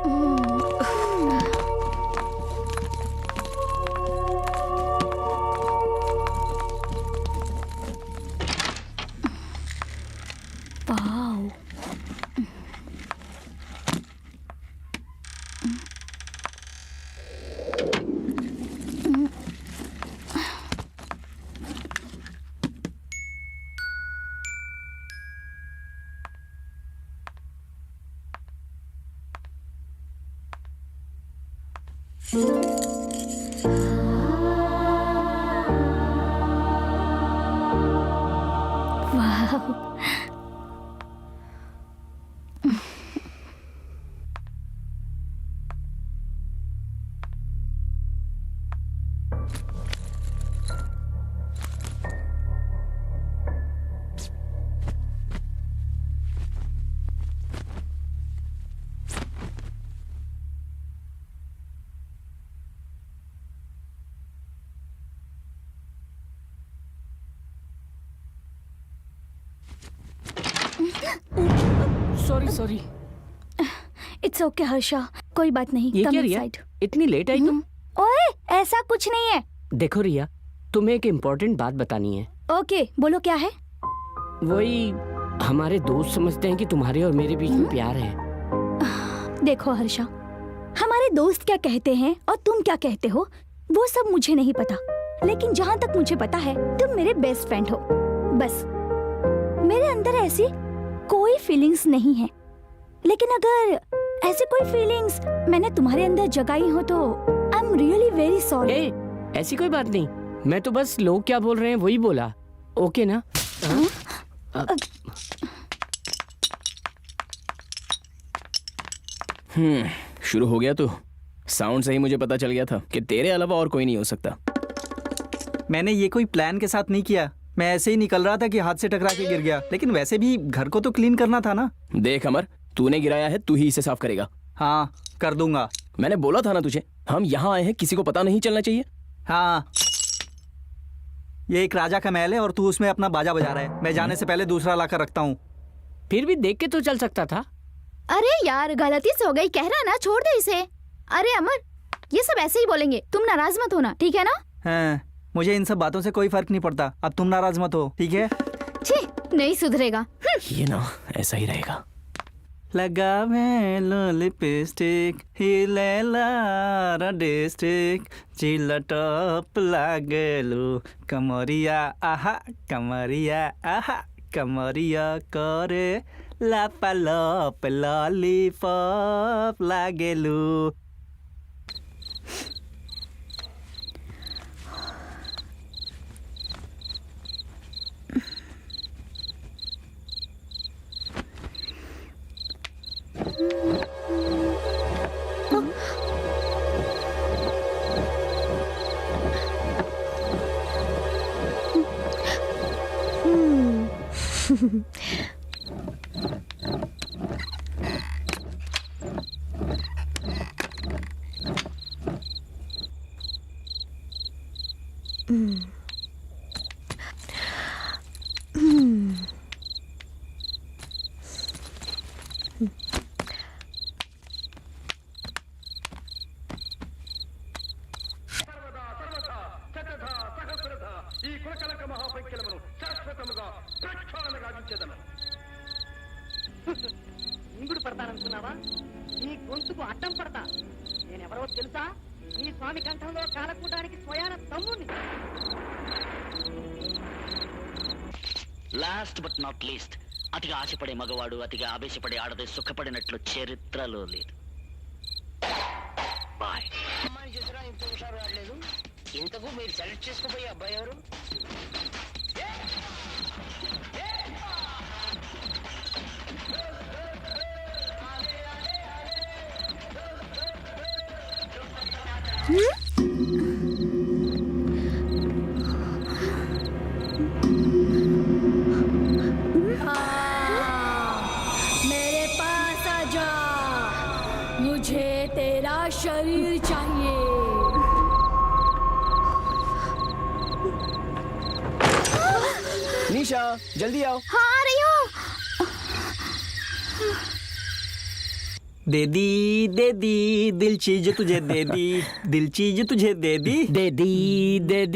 Sorry. It's okay Harsha, कोई बात नहीं। ये Come क्या रिया, inside. इतनी लेट आई तुम? ओए, ऐसा कुछ नहीं है। देखो रिया, तुम्हें एक इम्पोर्टेंट बात बतानी है। ओके, बोलो क्या है? वही, हमारे दोस्त समझते हैं कि तुम्हारे और मेरे बीच में प्यार है। देखो हर्षा, हमारे दोस्त क्या कहते हैं और तुम क्या कहते हो वो सब मुझे नहीं पता, लेकिन जहाँ तक मुझे पता है तुम मेरे बेस्ट फ्रेंड हो। बस मेरे अंदर ऐसी कोई फीलिंग्स नहीं है, लेकिन अगर ऐसी कोई फीलिंग्स मैंने तुम्हारे अंदर जगाई हो तो आई एम रियली वेरी सॉरी। ऐसी कोई बात नहीं, मैं तो बस लोग क्या बोल रहे हैं वही बोला। ओके ना? शुरू हो गया। तो साउंड से ही मुझे पता चल गया था कि तेरे अलावा और कोई नहीं हो सकता। मैंने ये कोई प्लान के साथ नहीं किया, मैं ऐसे ही निकल रहा था कि हाथ से टकरा के गिर गया, लेकिन वैसे भी घर को तो क्लीन करना था ना। देख अमर, तूने गिराया है, तू ही इसे साफ करेगा। हाँ, कर दूंगा। मैंने बोला था ना तुझे, हम यहाँ आए हैं, किसी को पता नहीं चलना चाहिए। हाँ, ये एक राजा का महल है और तू उसमें अपना बाजा बजा रहा है। मैं जाने से पहले दूसरा लाकर रखता हूँ। फिर भी देख के तो चल सकता था। अरे यार, गलती से हो गई, कह रहा ना, छोड़ दे इसे। अरे अमर, ये सब ऐसे ही बोलेंगे, तुम नाराज मत होना, ठीक है ना? हाँ, मुझे इन सब बातों से कोई फर्क नहीं पड़ता। अब तुम नाराज मत हो, ठीक है? छी, नहीं सुधरेगा। ये ना ऐसा ही रहेगा। लगावे लो लिपस्टिक, हिलेला डिस्ट्रिक, चिल्ला टॉप लागेलू, कमरिया आहा, कमरिया आहा, कमरिया करे लापालोप, लॉलीपॉप लागेलू। నీ గొంతుకు అడ్డం పడతా. నేనెవరో తెలుసా? నీ స్వామి కంఠంలో కాలకూటానికి స్వయాన తమ్ముని. లాస్ట్ బట్ నాట్ లీస్ట్, అతిగా ఆశపడే మగవాడు అతిగా ఆవేశపడే ఆడది సుఖపడినట్లు చరిత్రలో లేదు. బాయ్. అమ్మాయిని చూసారా ఇంత హుషారు రావట్లేదు. ఇంతకు మీరు సెలెక్ట్ చేసుకోబోయే అబ్బాయి ఎవరు? मेरे पास आजा, मुझे तेरा शरीर चाहिए. निशा जल्दी आओ। हाँ आ रही हूँ। दे दी दिल चीज तुझे दे दी, दिल चीज तुझे दे दी. दे दी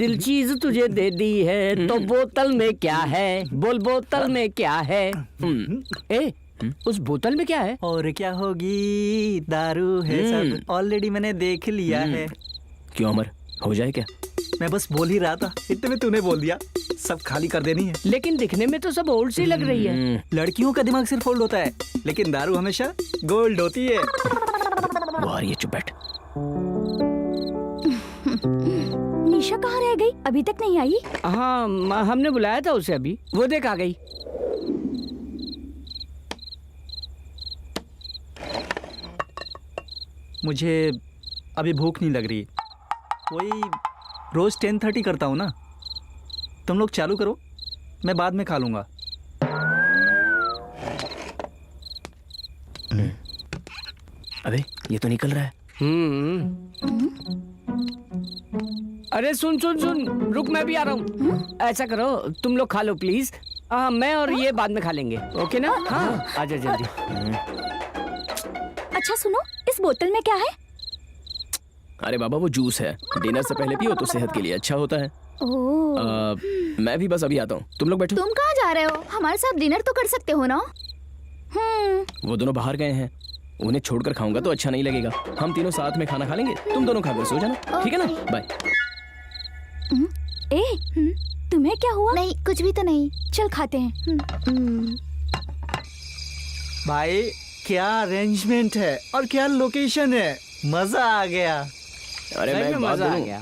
दिल चीज तुझे दे दी है. तो बोतल में क्या है? बोल बोतल में क्या है? ए उस बोतल में क्या है? और क्या होगी, दारू है सब. ऑलरेडी मैंने देख लिया है. क्यों अमर, हो जाए क्या? मैं बस बोल ही रहा था, इतने में तूने बोल दिया. सब खाली कर देनी है. लेकिन दिखने में तो सब ओल्ड सी लग रही है. लड़कियों का दिमाग सिर्फ फोल्ड होता है, लेकिन दारू हमेशा गोल्ड होती है. वो आ रही है, चुप बैठ। निशा कहाँ रह गई? अभी तक नहीं आई? हाँ हमने बुलाया था उसे अभी. वो देख आ गई. मुझे अभी भूख नहीं लग रही. वही रोज 10:30 करता हूँ ना. तुम लोग चालू करो, मैं बाद में खा लूंगा. अबे ये तो निकल रहा है. अरे सुन सुन सुन, रुक मैं भी आ रहा हूँ. ऐसा करो तुम लोग खा लो प्लीज. मैं और ये बाद में खा लेंगे. ओके ना? हाँ आजा जल्दी. अच्छा सुनो, इस बोतल में क्या है? अरे बाबा वो जूस है, डिनर से पहले पियो तो सेहत के लिए अच्छा होता है. मैं भी बस अभी आता हूँ, तुम लोग बैठो. तुम कहाँ जा रहे हो? हमारे साथ डिनर तो कर सकते हो ना? वो दोनों बाहर गए हैं, उन्हें छोड़कर खाऊंगा तो अच्छा नहीं लगेगा. हम तीनों साथ में खाना खा लेंगे, तुम दोनों खाकर सो जाना. ठीक है ना? बाय. तुम्हें क्या हुआ? नहीं कुछ भी तो नहीं. चल खाते हैं. भाई क्या अरेंजमेंट है और क्या लोकेशन है. मजा आ गया. अरे मैं एक बात बोलूं,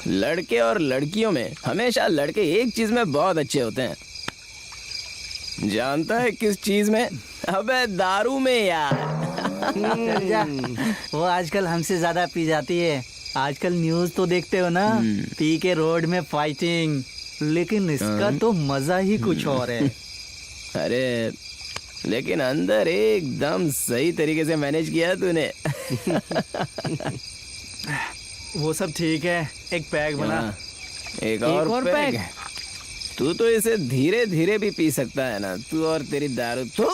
लड़के और लड़कियों में हमेशा लड़के एक चीज में बहुत अच्छे होते हैं. जानता है किस चीज में? अबे दारू में यार. वो आजकल हमसे ज्यादा पी जाती है. आजकल न्यूज तो देखते हो ना, पी के रोड में फाइटिंग. लेकिन इसका तो मजा ही कुछ और है. अरे लेकिन अंदर एकदम सही तरीके से मैनेज किया तूने. वो सब ठीक है, एक पैक बना. एक और पैक. तू तो इसे धीरे धीरे भी पी सकता है ना, तू और तेरी दारू. तो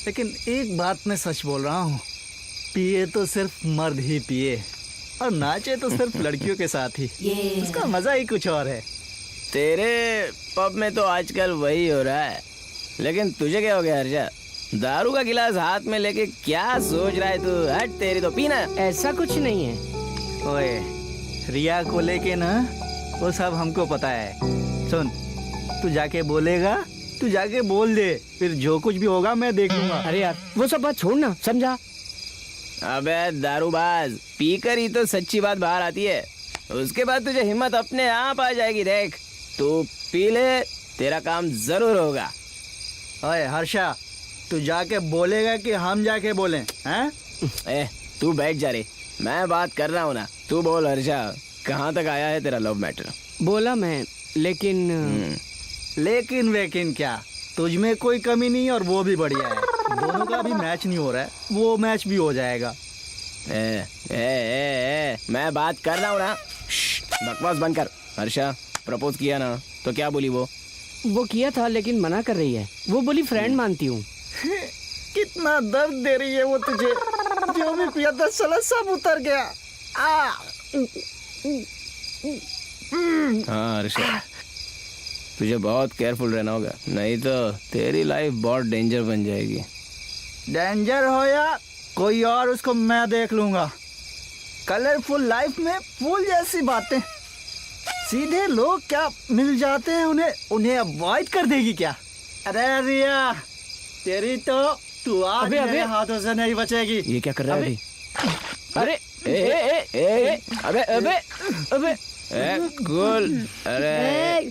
लेकिन एक बात मैं सच बोल रहा हूँ, पिए तो सिर्फ मर्द ही पिए और नाचे तो सिर्फ लड़कियों के साथ ही. उसका मजा ही कुछ और है. तेरे पब में तो आजकल वही हो रहा है. लेकिन तुझे क्या हो गया हर्षा? दारू का गिलास हाथ में लेके क्या सोच रहा है तू? हट तेरी तो पीना. ऐसा कुछ नहीं है. ओए रिया को लेके ना, वो सब हमको पता है. सुन, तू जाके बोलेगा, तू जाके बोल दे, फिर जो कुछ भी होगा मैं देख लूंगा. अरे यार वो सब बात छोड़ ना, समझा? अबे दारूबाज, पीकर ही तो सच्ची बात बाहर आती है. उसके बाद तुझे हिम्मत अपने आप आ जाएगी. देख तू पी ले, तेरा काम जरूर होगा. ओए हर्षा, तू जाके बोलेगा कि हम जाके बोलें? हैं? ए तू बैठ जा रे, मैं बात कर रहा हूँ ना. तू बोल हर्षा, कहाँ तक आया है तेरा लव मैटर? बोला मैं, लेकिन लेकिन वेकिन क्या, तुझ में कोई कमी नहीं और वो भी बढ़िया है. दोनों का अभी मैच नहीं हो रहा है, वो मैच भी हो जाएगा. मैं बात कर रहा हूँ ना. बकवास बंद कर. हर्षा प्रपोज किया ना, तो क्या बोली वो? वो किया था लेकिन मना कर रही है. वो बोली फ्रेंड मानती हूँ. कितना दर्द दे रही है वो तुझे. जो भी पिया था साला सब उतर गया. हाँ हर्षा, तुझे बहुत केयरफुल रहना होगा, नहीं तो तेरी लाइफ बहुत डेंजर बन जाएगी. डेंजर हो या कोई और, उसको मैं देख लूंगा। कलरफुल लाइफ में फूल जैसी बातें, सीधे लोग क्या मिल जाते हैं, उन्हें अवॉइड कर देगी क्या? अरे रिया, तेरी तो तू आज मेरे हाथों से नहीं बचेगी। ये क्या कर रहा है अभी? अरे ए ए ए ए अबे अबे अबे कूल। अरे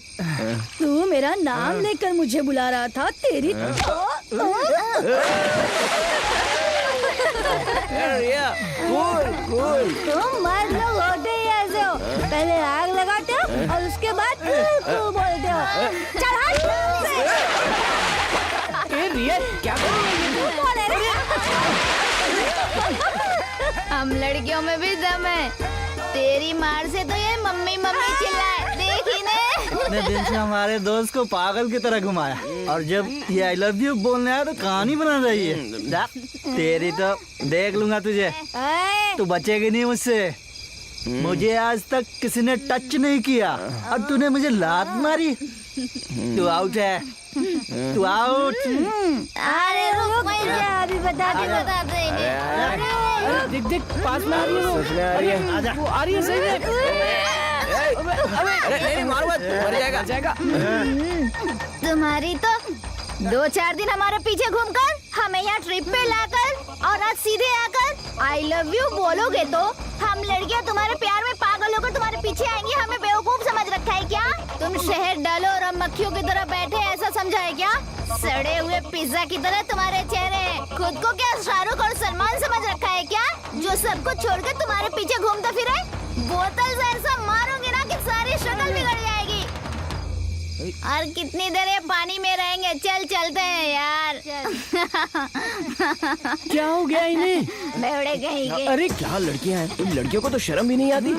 तू मेरा नाम लेकर मुझे बुला रहा था, तेरी रिया कूल कूल। तुम मर्द लोग होते ही ऐसे हो, पहले आग लगाते हो और उसके बाद तू बोलते हो। चल हट से। ए रिया क्या कर रही है? तू कौन है रे? हम लड़कियों में भी दम है। तेरी मार से तो ये मम्मी मम्मी चिल्लाए, देखी ने? इतने दिन से हमारे दोस्त को पागल की तरह घुमाया, और जब ये आई लव यू बोलने आया तो कहानी बना रही है। तेरी तो देख लूंगा तुझे, ए, तू बचेगी नहीं मुझसे। मुझे आज तक किसी ने टच नहीं किया और तूने मुझे लात मारी। तू आउट है, तू आउट। अरे रुक अभी बताते देख देख पास में आ रही है वो। सच में आ रही है? आजा। वो आ रही है सही में। अरे नहीं मारो मत, मर जाएगा। तुम्हारी तो 2-4 दिन हमारे पीछे घूमकर हमें यहाँ ट्रिप पे लाकर और आज सीधे आकर आई लव यू बोलोगे तो हम लड़कियाँ तुम्हारे प्यार में पागल होकर तुम्हारे पीछे आएंगी। हमें बेवकूफ समझ रखा है क्या? तुम शहद डालो और हम मक्खियों की तरह बैठे ऐसा समझा है क्या? सड़े हुए पिज्जा की तरह तुम्हारे चेहरे हैं। खुद को क्या शाहरुख और सलमान समझ रखा है क्या, जो सबको छोड़कर तुम्हारे पीछे घूमता फिरे? बोतल से ऐसा मारूंगी ना कि सारी शक्ल बिगड़ जाएगी। और कितनी देर ये पानी में रहेंगे? चल चलते हैं यार। क्या हो गया इन्हें? बेवड़े कहीं के। अरे क्या लड़कियां हैं, इन लड़कियों को तो शर्म भी नहीं आती।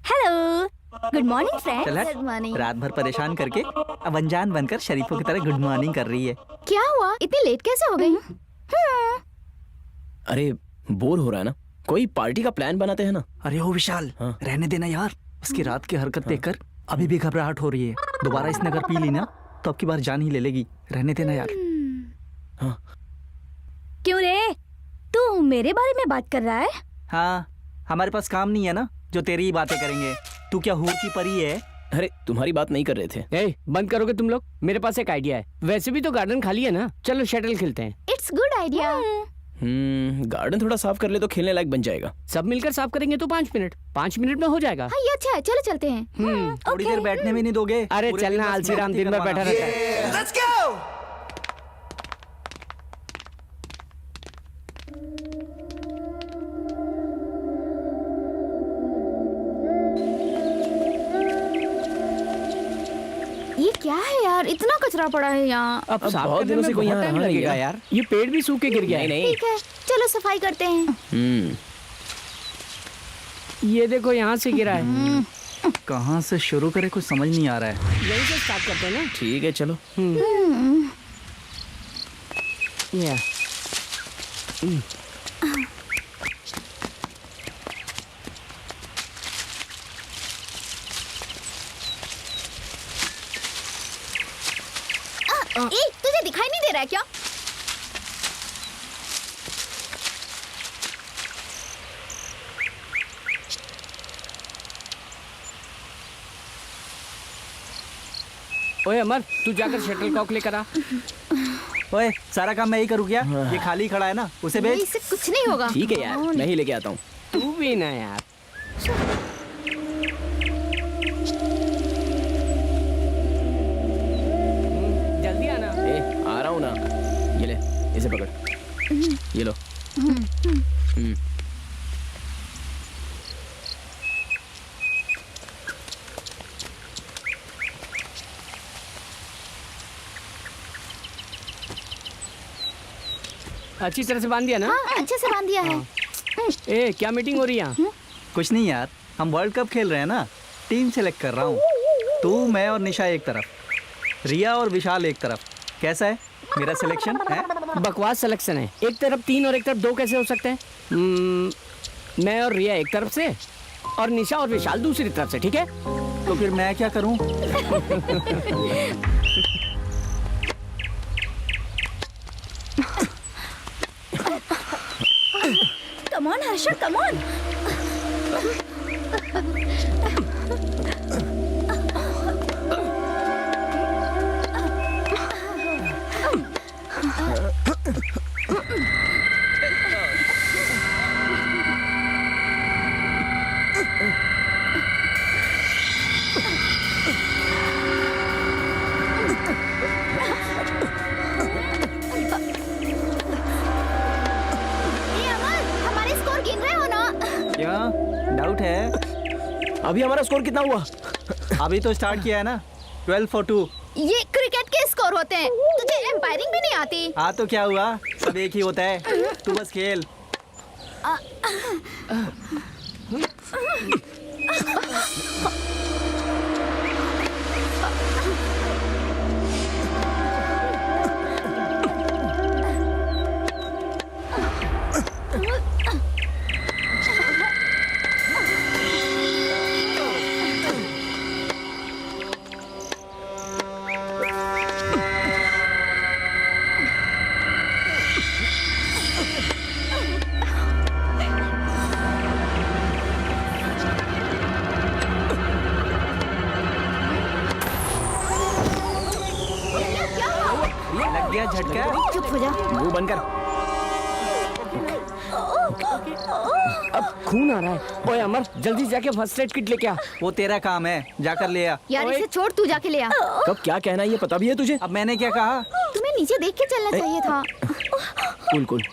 Hello, good morning friend. चल Good morning. रात भर परेशान करके अब अनजान बनकर शरीफों की तरह गुड मॉर्निंग कर रही है। क्या हुआ? इतनी लेट कैसे हो गई? अरे बोर हो रहा है ना, कोई पार्टी का प्लान बनाते हैं ना। अरे ओ विशाल, हाँ। रहने देना यार। उसकी रात की हरकत देखकर अभी भी घबराहट हो रही है। दोबारा इसने अगर पी ली ना तो अब की बार जान ही ले लेगी। रहने देना यार। क्यों रे, तू मेरे बारे में बात कर रहा है? हाँ, हमारे पास काम नहीं है ना जो तेरी ही बातें करेंगे। तू क्या हूर की परी है? अरे तुम्हारी बात नहीं कर रहे थे। ए, बंद करोगे तुम लोग? मेरे पास एक आइडिया है। वैसे भी तो गार्डन खाली है ना, चलो शटल खेलते हैं। It's good idea. गार्डन थोड़ा साफ कर ले तो खेलने लायक बन जाएगा। सब मिलकर साफ करेंगे तो 5 मिनट, 5 मिनट में हो जाएगा। हाँ ये अच्छा है, चलो चलते हैं। थोड़ी देर बैठने में नहीं दोगे? अरे पूरे चलना, दिन बस आलसी राम मस्ती दिन भर करवाना। बैठा रहता है। ये क्या है यार, इतना कचरा पड़ा है यहाँ। अब साफ बहुत करने दिनों में से कोई बहुत यहाँ टाइम रहा नहीं लगेगा है। यार। ये पेड़ भी सूख के गिर गया है। नहीं ठीक है, चलो सफाई करते हैं। ये देखो यहाँ से गिरा है। कहाँ से शुरू करे कुछ समझ नहीं आ रहा है। यहीं से स्टार्ट करते हैं ना। ठीक है चलो। या तुझे दिखाई नहीं दे रहा है क्या? ओए अमर, तू जाकर शटलकॉक लेकर आ। ओए, सारा काम मैं ही करूँ क्या? ये खाली खड़ा है ना, उसे भेज। इससे कुछ नहीं होगा। ठीक है यार, मैं ही लेके आता हूँ। तू भी ना यार। जल्दी आना। ए आ रहा हूँ ना। ये ले, इसे पकड़। ये लो। अच्छी तरह से बांध दिया ना? हाँ अच्छे से बांध दिया है। ए, क्या मीटिंग हो रही है यहाँ? कुछ नहीं यार, हम वर्ल्ड कप खेल रहे हैं ना, टीम सेलेक्ट कर रहा हूँ। तू, मैं और निशा एक तरफ, रिया और विशाल एक तरफ। कैसा है? मेरा सिलेक्शन है। बकवास सिलेक्शन है। एक तरफ 3 और एक तरफ 2 कैसे हो सकते हैं? मैं और रिया एक तरफ से और निशा और विशाल दूसरी तरफ से, ठीक है? तो फिर मैं क्या करूं? Come on Harsha, come on. क्या डाउट है? अभी हमारा स्कोर कितना हुआ? अभी तो स्टार्ट किया है ना, 12 for 2। ये क्रिकेट के स्कोर होते हैं, तुझे एम्पायरिंग भी नहीं आती। हाँ तो क्या हुआ, सब एक ही होता है, तू बस खेल। लग गया झटका। चुप हो जा। मुंह बंद कर। अब खून आ रहा है। ओए अमर, जल्दी जाके फर्स्ट एड किट लेके आ। वो तेरा काम है, जाकर ले आ। यार इसे छोड़, तू जाके ले आ। कब क्या कहना है ये पता भी है तुझे? अब मैंने क्या कहा? तुम्हें नीचे देख के चलना चाहिए था। Cool cool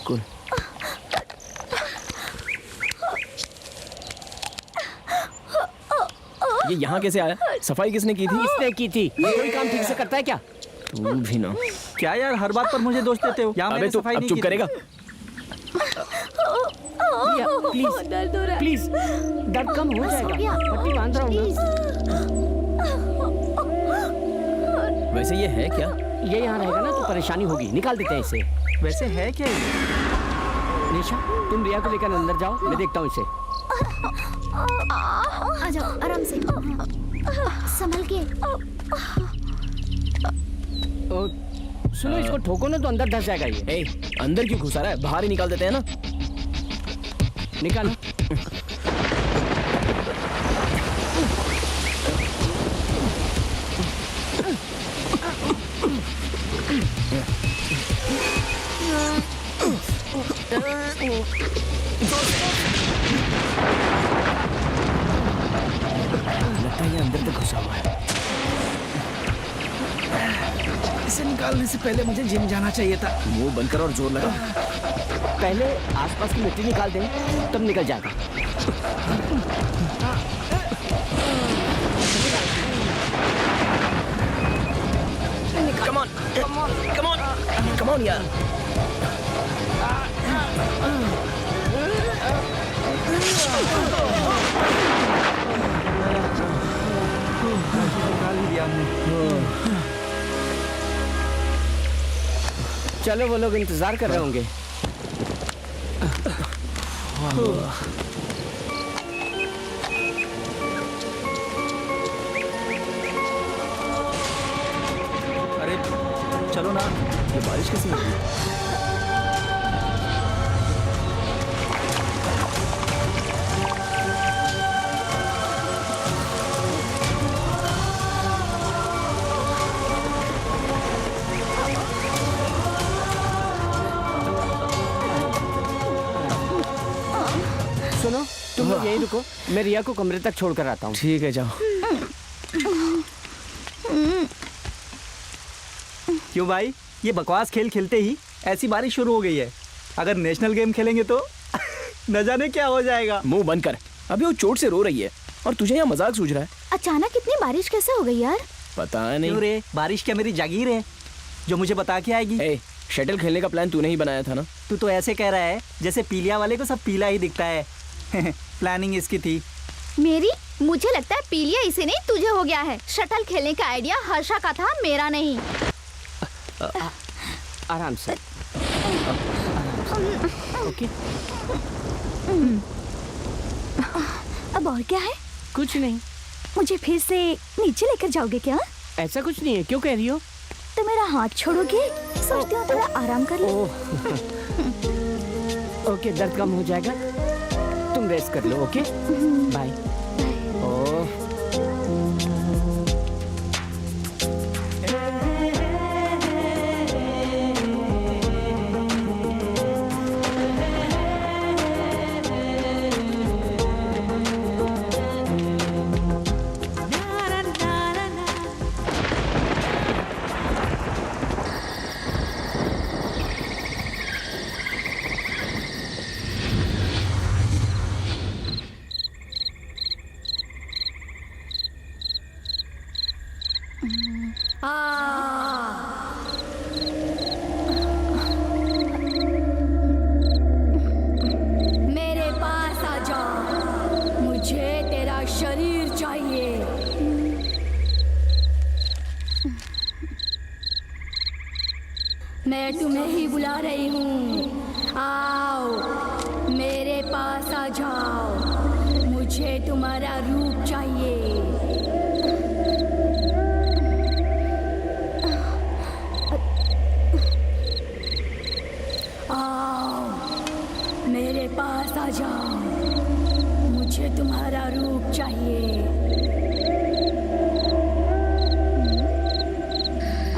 cool. ये यहाँ कैसे आया? सफाई किसने की थी? इसने की थी। कोई काम ठीक से करता है क्या? तू भी ना। क्या यार, हर बात पर मुझे दोष देते हो। यहाँ अबे मैंने तू सफाई अब नहीं चुप की। करेगा? प्लीज दर्द हो रहा है। प्लीज, दर्द कम हो जाएगा। गया। पट्टी बांध रहा हूँ वैसे ये है क्या? ना। ये यहाँ रहेगा ना तो परेशानी होगी, निकाल देते हैं इसे। वैसे है क्या ये? निशा, तुम रिया को लेकर अंदर जाओ, मैं देखता हूँ इसे। आ जाओ आराम से, संभल के। सुनो, इसको ठोको ना तो अंदर धस जाएगा ये। ए, अंदर क्यों घुसा रहा है? बाहर ही निकाल देते हैं ना। निकालो। लगता है ये अंदर तक घुसा हुआ है। इसे निकालने से पहले मुझे जिम जाना चाहिए था। मुंह बंद कर और जोर लगा। पहले आसपास की मिट्टी निकाल दें, तब निकल जाएगा। Come on, come on, come on, come on यार। निकाल ही दिया हमने। चलो, वो लोग इंतजार कर रहे होंगे। अरे चलो ना। ये बारिश कैसे हो रही है? सुनो, तुम लोग यहीं रुको, मैं रिया को कमरे तक छोड़ कर आता हूँ। ठीक है, जाओ। क्यों भाई, ये बकवास खेल खेलते ही ऐसी बारिश शुरू हो गई है। अगर नेशनल गेम खेलेंगे तो न जाने क्या हो जाएगा। मुंह बंद कर। अभी वो चोट से रो रही है और तुझे यहाँ मजाक सूझ रहा है। अचानक इतनी बारिश कैसे हो गई यार? पता क्यों नहीं। रे, बारिश क्या मेरी जागीर है जो मुझे बता के आएगी? ए, शटल खेलने का प्लान तूने ही बनाया था ना? तू तो ऐसे कह रहा है जैसे पीलिया वाले को सब पीला ही दिखता है। प्लानिंग इसकी थी। मेरी? मुझे लगता है पी लिया इसे नहीं तुझे हो गया है। शटल खेलने का आइडिया हर्षा का था, मेरा नहीं। आराम से। ओके। अब और क्या है? कुछ नहीं। मुझे फिर से नीचे लेकर जाओगे क्या? ऐसा कुछ नहीं है, क्यों कह रही हो? तो मेरा हाथ छोड़ोगे? सोचती हूँ थोड़ा आराम कर लो। ओके, दर्द कम हो जाएगा, तुम रेस्ट कर लो। Okay, bye. ओह, मेरे पास आ जाओ, मुझे तेरा शरीर चाहिए। मैं तुम्हें ही बुला रही हूँ, आओ मेरे पास आ जाओ, मुझे तुम्हारा रूप चाहिए। आओ मेरे पास आ जाओ, मुझे तुम्हारा रूप चाहिए।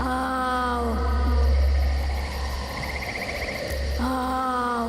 आओ आओ।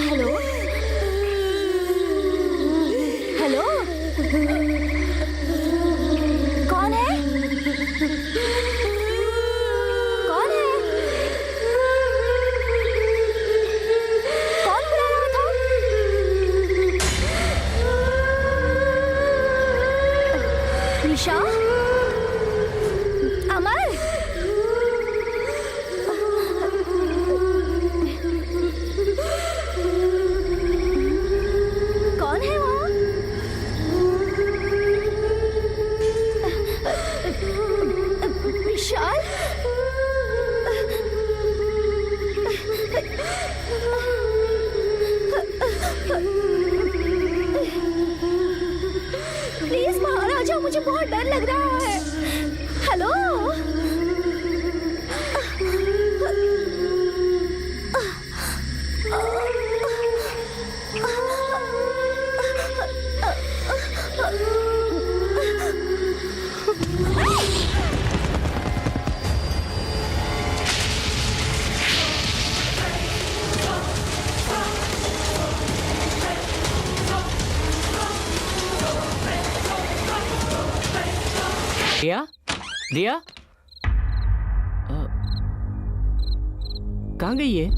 हेलो हेलो, कौन है? कौन है? कौन बुला रहा था? निशा? अमर? कौन है वहाँ? विशाल? प्लीज बाहर आ जाओ, मुझे बहुत डर लग रहा है। हेलो? रिया? रिया? कहाँ गई है?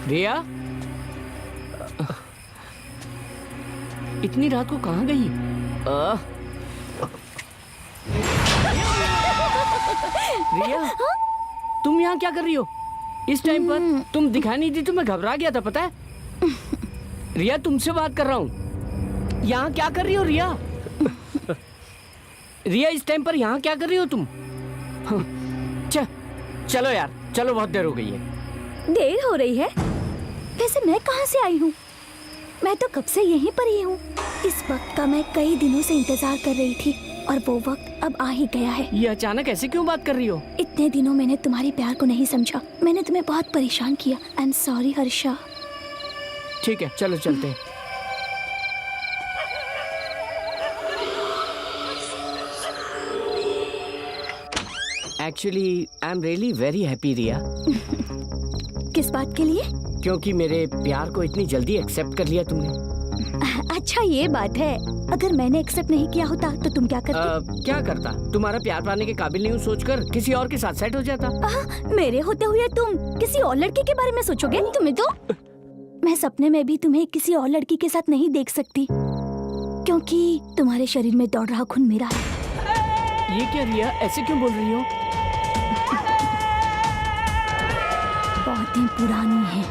रिया? इतनी रात को कहाँ गई? रिया, तुम यहाँ क्या कर रही हो? इस टाइम पर तुम दिखाई नहीं दी तो मैं घबरा गया था, पता है? रिया, तुमसे बात कर रहा हूँ। यहाँ क्या कर रही हो रिया? रिया, इस टाइम पर यहाँ क्या कर रही हो तुम? चलो यार, चलो, बहुत देर हो गई है। देर हो रही है? वैसे मैं कहाँ से आई हूँ? मैं तो कब से यहीं पर ही हूँ। इस वक्त का मैं कई दिनों से इंतजार कर रही थी और वो वक्त अब आ ही गया है। ये अचानक ऐसे क्यों बात कर रही हो? इतने दिनों मैंने तुम्हारे प्यार को नहीं समझा, मैंने तुम्हें बहुत परेशान किया। I am sorry Harsha. ठीक है, चलो चलते हैं। Actually I am really very happy Riya, किस बात के लिए? क्योंकि मेरे प्यार को इतनी जल्दी एक्सेप्ट कर लिया तुमने। अच्छा ये बात है, अगर मैंने एक्सेप्ट नहीं किया होता तो तुम क्या करते? क्या करता? तुम्हारा प्यार पाने के काबिल नहीं हूँ सोचकर किसी और के साथ सेट हो जाता। मेरे होते हुए तुम किसी और लड़की के बारे में सोचोगे? तुम्हें तो मैं सपने में भी तुम्हें किसी और लड़की के साथ नहीं देख सकती, क्योंकि तुम्हारे शरीर में दौड़ रहा खून मेरा है। ये क्या रिया, ऐसे क्यों बोल रही हो? बातें पुरानी हैं,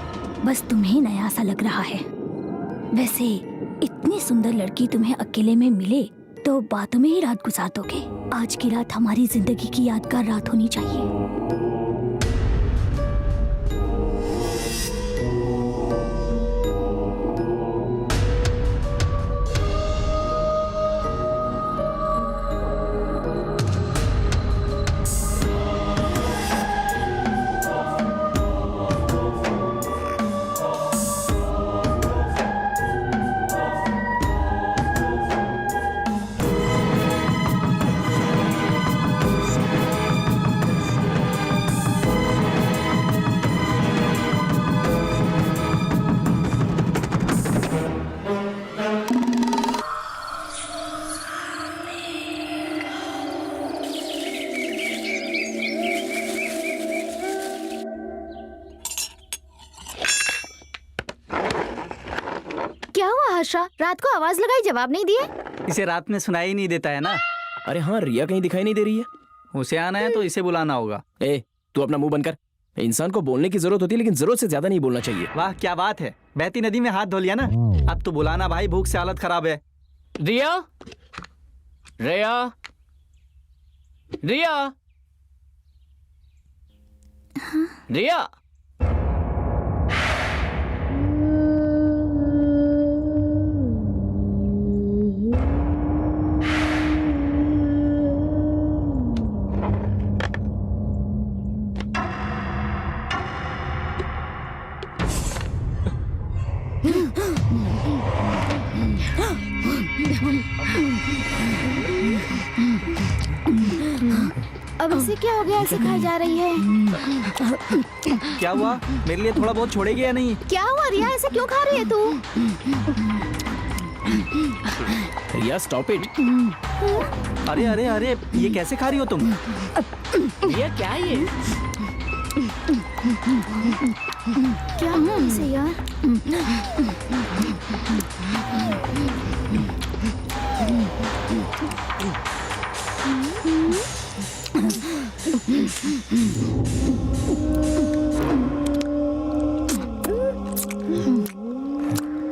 बस तुम्हें नया सा लग रहा है। वैसे इतनी सुंदर लड़की तुम्हें अकेले में मिले तो बातों में ही रात गुजार दोगे। आज की रात हमारी जिंदगी की यादगार रात होनी चाहिए। हर्षा, रात को आवाज लगाई जवाब नहीं दिए। इसे रात में सुनाई नहीं देता है ना। अरे हाँ, रिया कहीं दिखाई नहीं दे रही है। उसे आना है तो इसे बुलाना होगा। तू अपना मुंह बंद कर। इंसान को बोलने की जरूरत होती है, लेकिन जरूरत से ज्यादा नहीं बोलना चाहिए। वाह क्या बात है, बहती नदी में हाथ धो लिया ना। अब तो बुलाना भाई, भूख से हालत खराब है। रिया, रिया, रिया, रिया। अब इसे क्या हो गया, ऐसे खाई जा रही है? क्या हुआ, मेरे लिए थोड़ा बहुत छोड़ेगी या नहीं? क्या हुआ रिया, ऐसे क्यों खा रही है तू? रिया स्टॉप इट। अरे अरे अरे, ये कैसे खा रही हो तुम? रिया क्या है ये? क्या हुआ इसे यार?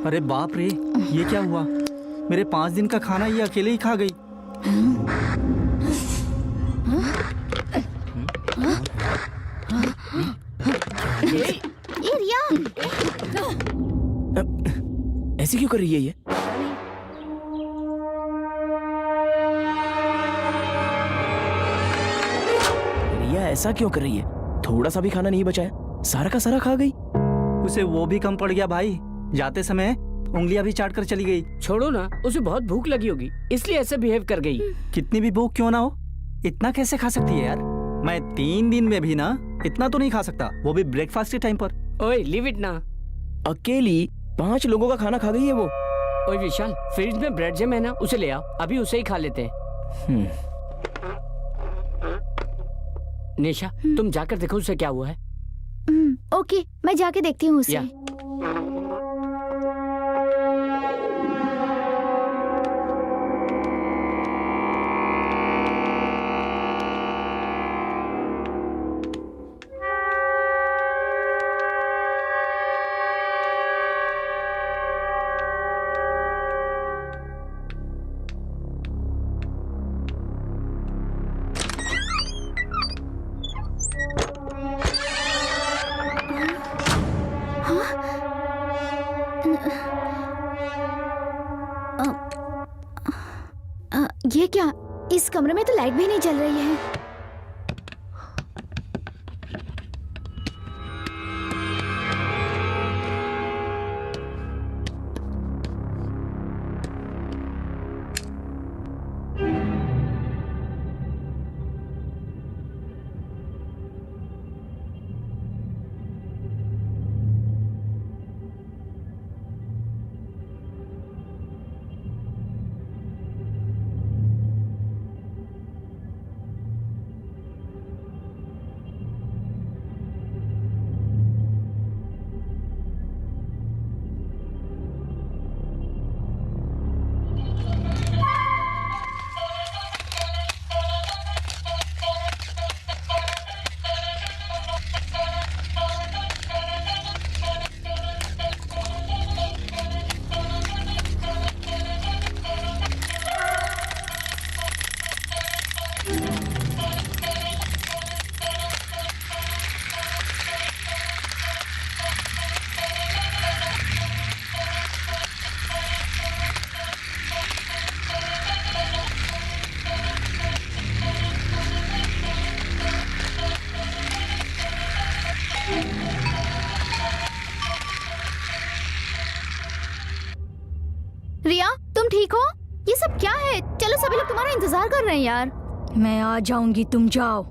अरे बाप रे, ये क्या हुआ? मेरे 5 दिन का खाना ये अकेले ही खा गई। ये रिया ऐसे क्यों कर रही है ये? रिया ऐसा क्यों कर रही है? थोड़ा सा भी खाना नहीं बचा है, सारा का सारा खा गई। उसे वो भी कम पड़ गया भाई, जाते समय उंगलियां भी चाट कर चली गई। छोड़ो ना, उसे बहुत भूख लगी होगी इसलिए ऐसे बिहेव कर गई। कितनी भी भूख क्यों ना हो, इतना कैसे खा सकती है यार? मैं 3 दिन में भी ना इतना तो नहीं खा सकता, वो भी ब्रेकफास्ट के टाइम पर। ओए लीव इट ना। अकेली 5 लोगों का खाना खा गई है वो। ओए विशाल, फ्रिज में ब्रेड जैम है ना, उसे ले आओ, अभी उसे ही खा लेते हैं। निशा, तुम जाकर देखो उसे क्या हुआ है। ओके, मैं जाके देखती हूँ उसे। ये क्या, इस कमरे में तो लाइट भी नहीं जल रही है। रिया, तुम ठीक हो? ये सब क्या है? चलो सभी लोग तुम्हारा इंतजार कर रहे हैं यार। मैं आ जाऊंगी, तुम जाओ।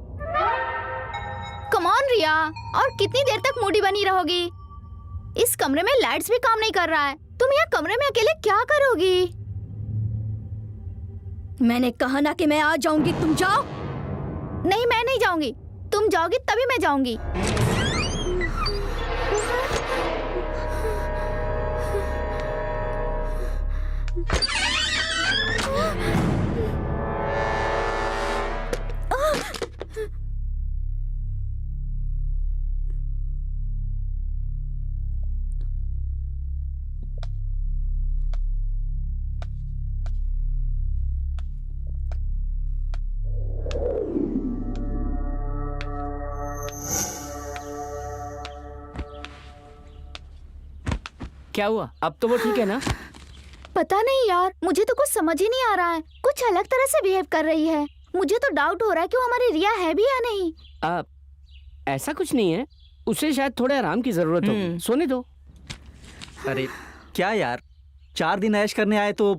कम ऑन रिया, और कितनी देर तक मूडी बनी रहोगी? इस कमरे में लाइट्स भी काम नहीं कर रहा है। तुम यहाँ कमरे में अकेले क्या करोगी? मैंने कहा ना कि मैं आ जाऊंगी, तुम जाओ। नहीं, मैं नहीं जाऊंगी। तुम जाओगी तभी मैं जाऊंगी। क्या हुआ? अब तो वो ठीक है ना? पता नहीं यार, मुझे तो कुछ समझ ही नहीं आ रहा है। कुछ अलग तरह से बिहेव कर रही है। मुझे तो डाउट हो रहा है कि वो हमारी रिया है भी या नहीं। ऐसा कुछ नहीं है, उसे शायद थोड़े आराम की जरूरत हो, सोने दो। अरे क्या यार, 4 दिन ऐश करने आए तो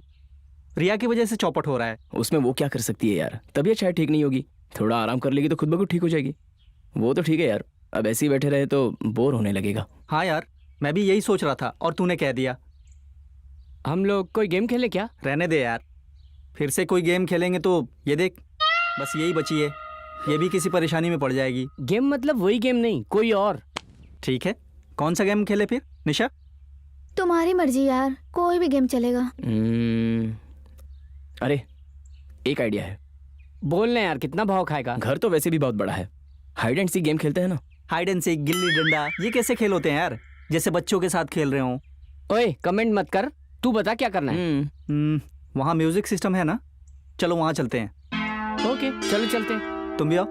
रिया की वजह से चौपट हो रहा है। उसमें वो क्या कर सकती है यार, तबीयत शायद ठीक नहीं होगी, थोड़ा आराम कर लेगी तो खुद ब खुद ठीक हो जाएगी। वो तो ठीक है यार, अब ऐसे ही बैठे रहे तो बोर होने लगेगा। हाँ यार, मैं भी यही सोच रहा था और तूने कह दिया। हम लोग कोई गेम खेले क्या? रहने दे यार, फिर से कोई गेम खेलेंगे तो ये देख, बस यही बची है, ये भी किसी परेशानी में पड़ जाएगी। गेम मतलब वही गेम नहीं, कोई और। ठीक है, कौन सा गेम खेले फिर निशा? तुम्हारी मर्जी यार, कोई भी गेम चलेगा। अरे एक आइडिया है। बोलने यार, कितना भाव खाएगा? घर तो वैसे भी बहुत बड़ा है, हाइड एंड सीक गेम खेलते हैं ना। Hide and seek, gilli danda, ये कैसे खेल होते हैं यार, जैसे बच्चों के साथ खेल रहे हो। ओए कमेंट मत कर, तू बता क्या करना है। वहाँ म्यूजिक सिस्टम है ना, चलो वहाँ चलते हैं। ओके चलो चलते हैं। तुम भी आओ।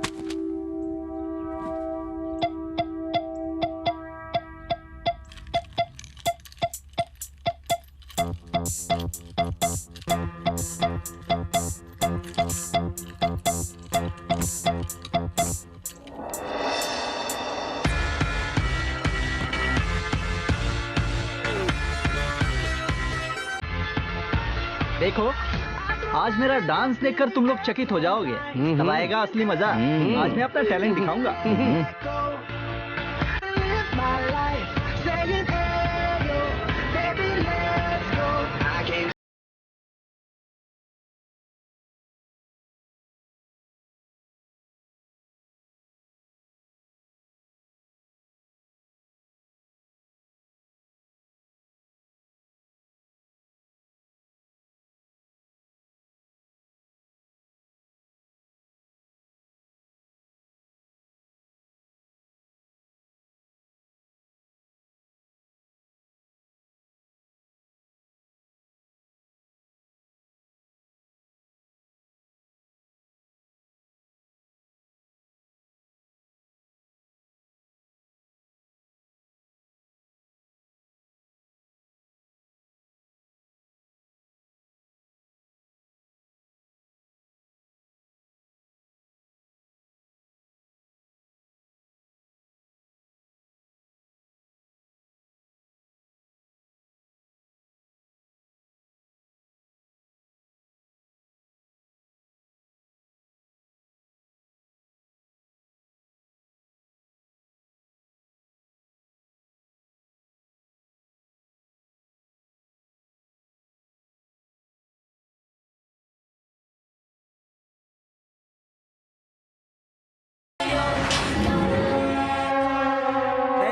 देखो, आज मेरा डांस देखकर तुम लोग चकित हो जाओगे। तब आएगा असली मजा। आज मैं अपना टैलेंट दिखाऊंगा।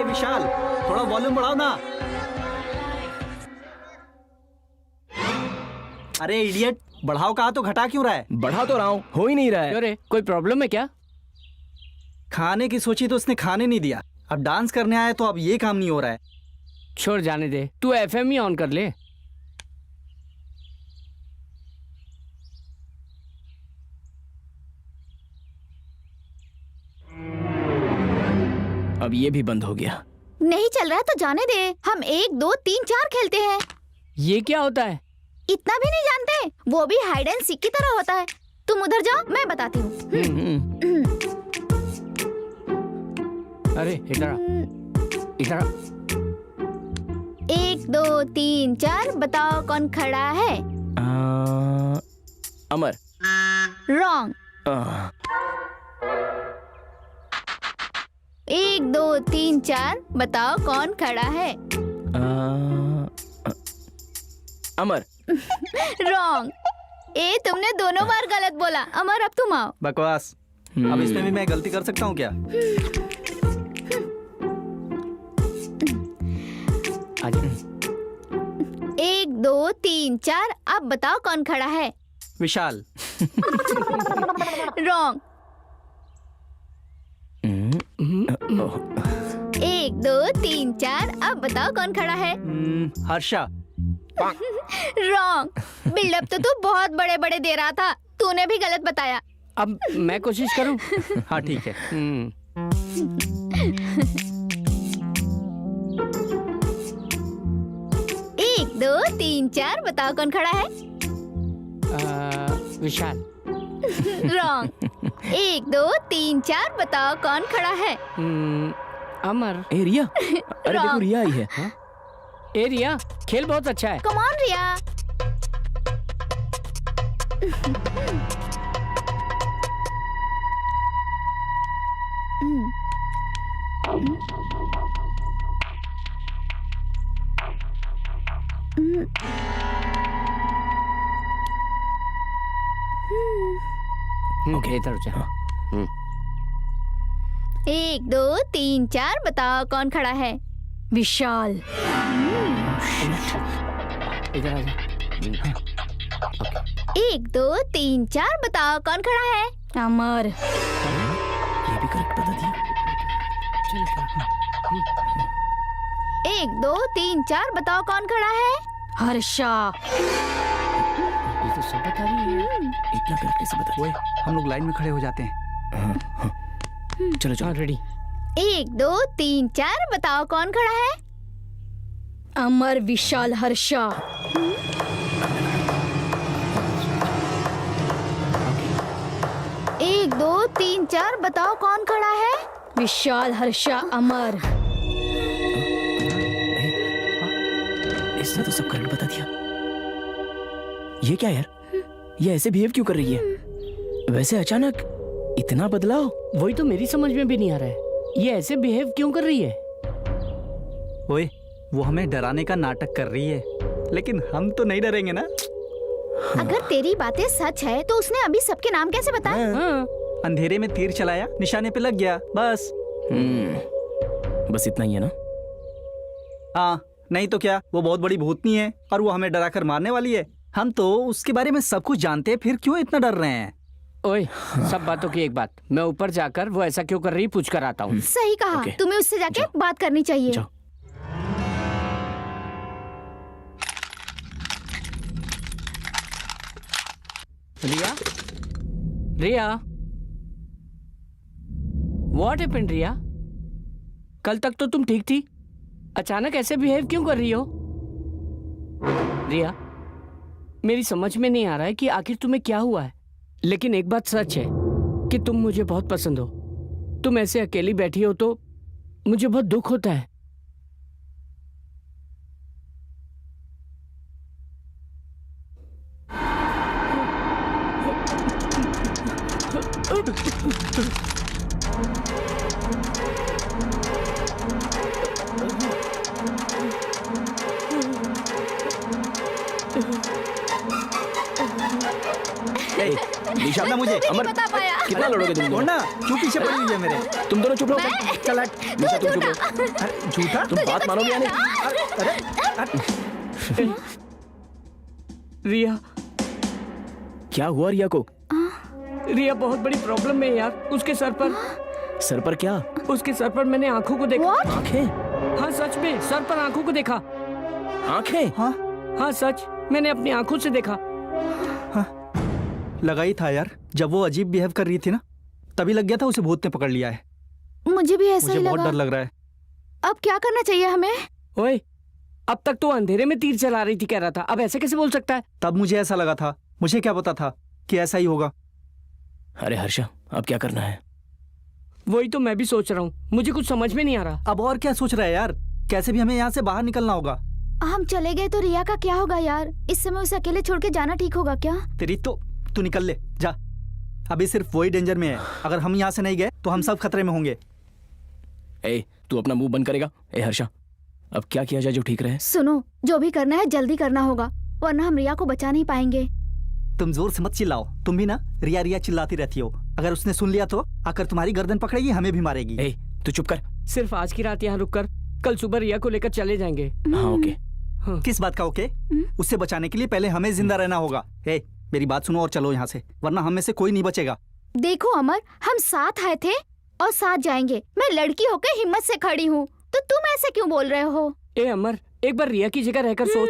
विशाल, थोड़ा वॉल्यूम बढ़ाओ ना। अरे इडियट, बढ़ाओ कहा तो घटा क्यों रहा है? बढ़ा तो रहा हूँ, हो ही नहीं रहा है। अरे कोई प्रॉब्लम है क्या? खाने की सोची तो उसने खाने नहीं दिया, अब डांस करने आया तो अब ये काम नहीं हो रहा है। छोड़ जाने दे, तू एफएम ही ऑन कर ले। अब ये भी बंद हो गया। नहीं चल रहा है तो जाने दे, हम 1 2 3 4 खेलते हैं। ये क्या होता है? इतना भी नहीं जानते? वो भी हाइड एंड सीक की तरह होता है। तुम उधर जाओ, मैं बताती हूँ। अरे इधर आ, इधर आ। 1 2 3 4 बताओ कौन खड़ा है? अमर। रॉन्ग। 1 2 3 4 बताओ कौन खड़ा है? अमर। रॉन्ग। तुमने दोनों बार गलत बोला। अमर अब तुम आओ। बकवास। अब इसमें भी मैं गलती कर सकता हूँ क्या? आजा। 1 2 3 4 अब बताओ कौन खड़ा है? विशाल। रॉन्ग। 1 2 3 4 अब बताओ कौन खड़ा है? हर्षा। रॉन्ग। बिल्डअप तो तू बहुत बड़े बड़े दे रहा था, तूने भी गलत बताया। अब मैं कोशिश करूं? हाँ ठीक है। 1 2 3 4 बताओ कौन खड़ा है? विशाल। रॉन्ग। 1 2 3 4 बताओ कौन खड़ा है? अमर। ए रिया, अरे देखो Wrong. रिया आई है। ए रिया, खेल बहुत अच्छा है। Come on Riya. ओके, इधर हो जा। 1 2 3 4 बताओ कौन खड़ा है? विशाल। इधर आ जा। 1 2 3 4 बताओ कौन खड़ा है? अमर। ये भी करेक्ट बता दिया। 1 2 3 4 बताओ कौन खड़ा है? हर्षा। ये तो सब बता रही है। इतना करेक्ट कैसे बता दिया? ओए, हम लोग लाइन में खड़े हो जाते हैं। चलो चलो। रेडी। 1 2 3 4 बताओ कौन खड़ा है? अमर, विशाल, हर्षा। 1 2 3 4 बताओ कौन खड़ा है? विशाल, हर्षा, अमर। इसने तो सब करेक्ट बता दिया। ये क्या यार, ये ऐसे बिहेव क्यों कर रही है? वैसे अचानक इतना बदलाव? वही तो मेरी समझ में भी नहीं आ रहा है, ये ऐसे बिहेव क्यों कर रही है? ओए, वो हमें डराने का नाटक कर रही है, लेकिन हम तो नहीं डरेंगे ना। अगर तेरी बातें सच है तो उसने अभी सबके नाम कैसे बताए? हाँ। अंधेरे में तीर चलाया, निशाने पे लग गया, बस। बस इतना ही है ना? हाँ, नहीं तो क्या, वो बहुत बड़ी भूतनी है और वो हमें डरा कर मारने वाली है। हम तो उसके बारे में सब कुछ जानते हैं, फिर क्यों इतना डर रहे हैं? ओए, सब बातों की एक बात, मैं ऊपर जाकर वो ऐसा क्यों कर रही पूछ कर आता हूँ। सही कहा। ओके। तुम्हें उससे जाके बात करनी चाहिए। जाओ। रिया, रिया, व्हाट हैपेंड रिया? कल तक तो तुम ठीक थी, अचानक ऐसे बिहेव क्यों कर रही हो? रिया, मेरी समझ में नहीं आ रहा है कि आखिर तुम्हें क्या हुआ है, लेकिन एक बात सच है कि तुम मुझे बहुत पसंद हो। तुम ऐसे अकेली बैठी हो तो मुझे बहुत दुख होता है। निशा, ना मुझे नहीं अमर, बता पाया। कितना लड़ोगे तुम दोनों? ना, क्यों पीछे पड़ी हुई है मेरे? तुम दोनों चुप रहो। मैं? चल हट। निशा तुम चुप रहो। अरे, झूठा? तुम बात मानोगे या नहीं? रिया, क्या हुआ रिया को? रिया बहुत बड़ी प्रॉब्लम में है यार। उसके सर पर, सर पर क्या? उसके सर पर मैंने आंखों को देखा। What? आंखें? हाँ सच में, सर पर आंखों को देखा। आंखें? हाँ, हाँ सच, मैंने अपनी आंखों से देखा। लगा ही था यार, जब वो अजीब बिहेव कर रही थी ना, तभी लग गया था उसे भूत ने पकड़ लिया है। मुझे भी ऐसा मुझे ही बहुत लगा। डर लग रहा है। अब क्या करना चाहिए हमें? ओए, अब तक तो अंधेरे में तीर चला रही थी कह रहा था, अब ऐसे कैसे बोल सकता है? तब मुझे ऐसा लगा था, मुझे क्या पता था कि ऐसा ही होगा। अरे हर्षा, अब क्या करना है? वही तो मैं भी सोच रहा हूँ, मुझे कुछ समझ में नहीं आ रहा। अब और क्या सोच रहा है यार, कैसे भी हमें यहाँ से बाहर निकलना होगा। हम चले गए तो रिया का क्या होगा यार? इस समय उसे अकेले छोड़ के जाना ठीक होगा क्या? तेरी तो तू निकल ले जा। अभी सिर्फ वही डेंजर में है, अगर हम यहाँ से नहीं गए तो हम सब खतरे में होंगे। ए, तू अपना मुंह बंद करेगा? ए हर्षा, अब क्या किया जाए जो ठीक रहे? सुनो, जो भी करना है जल्दी करना होगा, वरना हम रिया को बचा नहीं पाएंगे। तुम जोर से मत चिल्लाओ, तुम भी ना रिया रिया चिल्लाती रहती हो। अगर उसने सुन लिया तो आकर तुम्हारी गर्दन पकड़ेगी, हमें भी मारेगी। ए, तू चुप कर। सिर्फ आज की रात यहाँ रुककर कल सुबह रिया को लेकर चले जाएंगे। हाँ ओके। किस बात का ओके? उससे बचाने के लिए पहले हमें जिंदा रहना होगा। ए, मेरी बात सुनो और चलो यहाँ से, वरना हम में से कोई नहीं बचेगा। देखो अमर, हम साथ आए थे और साथ जाएंगे। मैं लड़की होकर हिम्मत से खड़ी हूँ, तो तुम ऐसे क्यों बोल रहे हो? ए अमर, एक बार रिया की जगह रहकर सोच।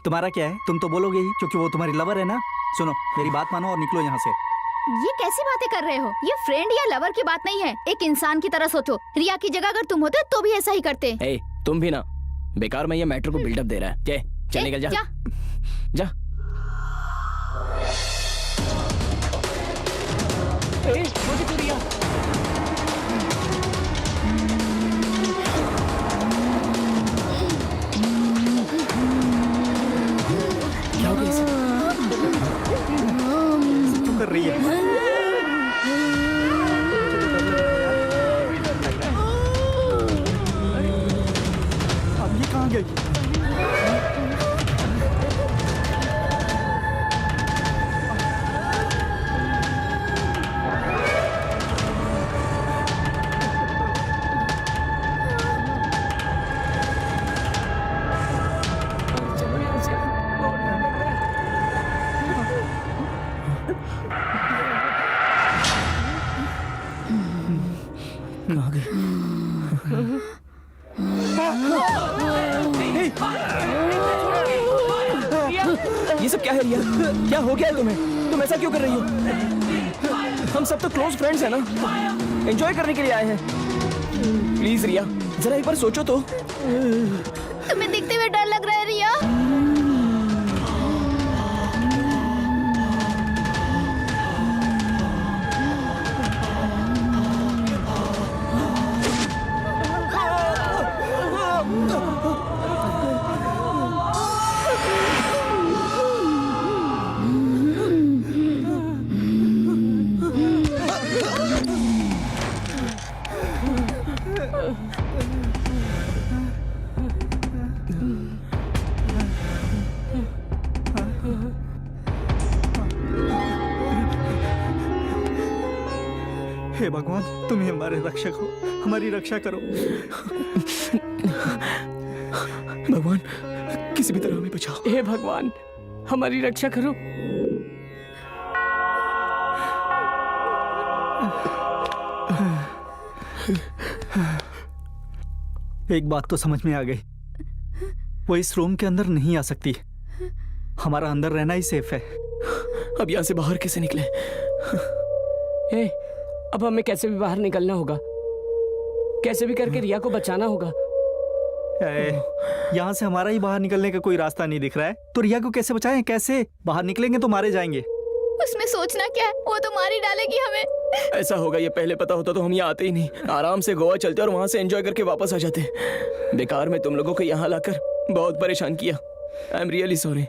तुम्हारा क्या है? तुम तो बोलोगे ही, क्योंकि वो तुम्हारी लवर है ना। सुनो, मेरी बात मानो और निकलो यहाँ से। ये कैसी बातें कर रहे हो? ये फ्रेंड या लवर की बात नहीं है, एक इंसान की तरह सोचो। रिया की जगह अगर तुम होते तो भी ऐसा ही करते। ए, तुम भी ना बेकार में ये मैटर को बिल्डअप दे रहा है। क्या? चल निकल जा। जा। ए, मुझे तो रिया। क्या हो गया इसे? क्यों कर रही है? अब ये कहाँ गई? कहाँ गई? ये सब क्या है रिया? क्या हो गया है तुम्हें? तुम ऐसा क्यों कर रही हो? हम सब तो क्लोज फ्रेंड्स हैं ना, एंजॉय करने के लिए आए हैं। प्लीज रिया, जरा एक बार सोचो तो। तुम्हें देखते हुए डर लग रहा है रिया? हे भगवान, तुम ही हमारे रक्षक हो, हमारी रक्षा करो। भगवान, किसी भी तरह हमें बचाओ। हे भगवान, हमारी रक्षा करो। एक बात तो समझ में आ गई, वो इस रूम के अंदर नहीं आ सकती। हमारा अंदर रहना ही सेफ है। अब यहाँ से बाहर कैसे निकले? ए, अब हमें कैसे भी बाहर निकलना होगा, कैसे भी करके रिया को बचाना होगा। यहाँ से हमारा ही बाहर निकलने का कोई रास्ता नहीं दिख रहा है, तो रिया को कैसे बचाएं? कैसे बाहर निकलेंगे तो मारे जाएंगे। उसमें सोचना क्या है, वो तो मार ही डालेगी हमें। ऐसा होगा ये पहले पता होता तो हम यहाँ आते ही नहीं, आराम से गोवा चलते और वहाँ से एंजॉय करके वापस आ जाते। बेकार में तुम लोगों को यहाँ लाकर बहुत परेशान किया। I am really sorry.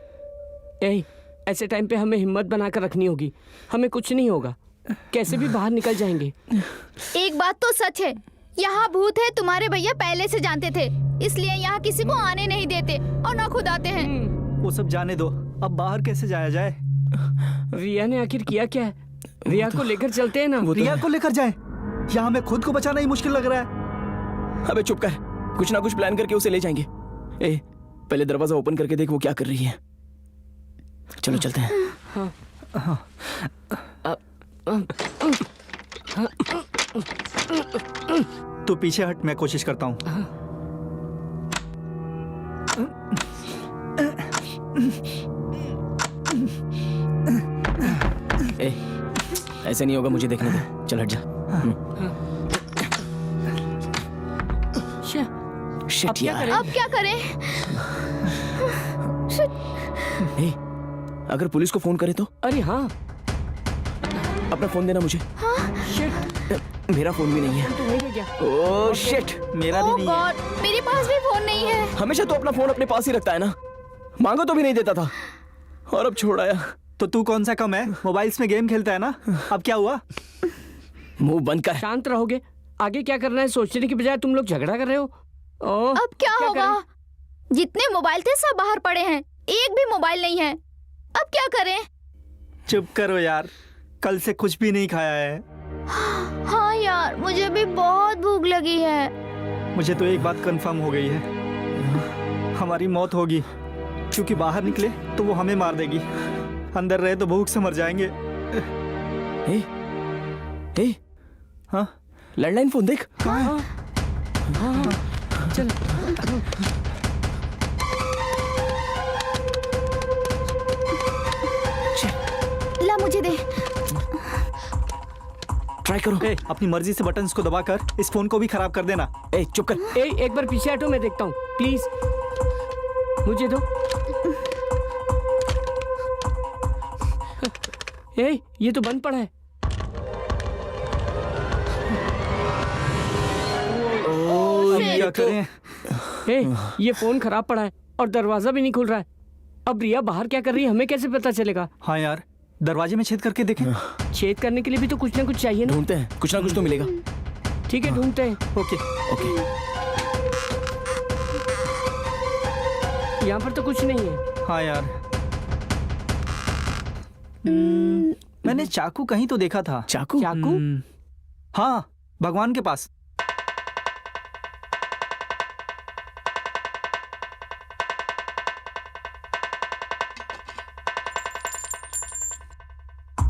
ए, ऐसे टाइम पे हमें हिम्मत बनाकर रखनी होगी, हमें कुछ नहीं होगा, कैसे भी बाहर निकल जाएंगे। एक बात तो सच है, यहाँ भूत है तुम्हारे भैया पहले से जानते थे, इसलिए यहाँ किसी को आने नहीं देते और ना खुद आते हैं। वो सब जाने दो, अब बाहर कैसे जाया जाए? रिया ने आखिर किया क्या है? रिया को लेकर चलते हैं ना। रिया को लेकर जाए? यहाँ हमें खुद को बचाना ही मुश्किल लग रहा है। अबे चुप कर, कुछ ना कुछ प्लान करके उसे ले जाएंगे। ए, पहले दरवाजा ओपन करके देख वो क्या कर रही है। चलो चलते हैं। तो पीछे हट, मैं कोशिश करता हूँ। ए, ऐसे नहीं होगा, मुझे देखने दे। चल हट जा। शिट यार। अब क्या करें? ए, अगर पुलिस को फोन करे तो? अरे हाँ, अपना फोन देना मुझे। शिट। मेरा फोन भी नहीं है। तू वहीं पे क्या? ओह शिट, मेरा भी ओह नहीं है। गॉड, मेरे पास भी फोन नहीं है। हमेशा तो अपना फोन अपने पास ही रखता है ना, मांगो तो भी नहीं देता था और अब छोड़ आया। तो तू कौन सा कम है, मोबाइल्स में गेम खेलता है ना। अब क्या हुआ? मुंह बंद कर। शांत रहोगे? आगे क्या करना है सोचने की बजाय तुम लोग झगड़ा कर रहे हो। ओह, अब क्या होगा? जितने मोबाइल थे सब बाहर पड़े हैं, एक भी मोबाइल नहीं है। अब क्या करें? चुप करो यार, कल से कुछ भी नहीं खाया है। हाँ यार, मुझे भी बहुत भूख लगी है। मुझे तो एक बात कंफर्म हो गई है, हमारी मौत होगी, क्योंकि बाहर निकले तो वो हमें मार देगी, अंदर रहे तो भूख से मर जाएंगे। ए, हाँ, लैंडलाइन फोन देख। चल। ला मुझे दे। ट्राई करो। ए, अपनी मर्जी से बटन्स को दबाकर इस फोन को भी खराब कर देना। ए चुप कर। एक बार पीछे हटो, मैं देखता हूँ प्लीज, मुझे दो। ये तो बंद पड़ा है। क्या करें? ये फोन खराब पड़ा है और दरवाजा भी नहीं खुल रहा है। अब रिया बाहर क्या कर रही है हमें कैसे पता चलेगा? हाँ यार, दरवाजे में छेद करके देखें। छेद करने के लिए भी तो कुछ ना कुछ चाहिए ना। ढूंढते हैं, कुछ ना कुछ तो मिलेगा। ठीक है, ढूंढते हैं। Okay okay. यहाँ पर तो कुछ नहीं है। हाँ यार, मैंने चाकू कहीं तो देखा था। चाकू? चाकू? हाँ, भगवान के पास।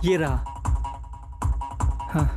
ये रहा। हाँ।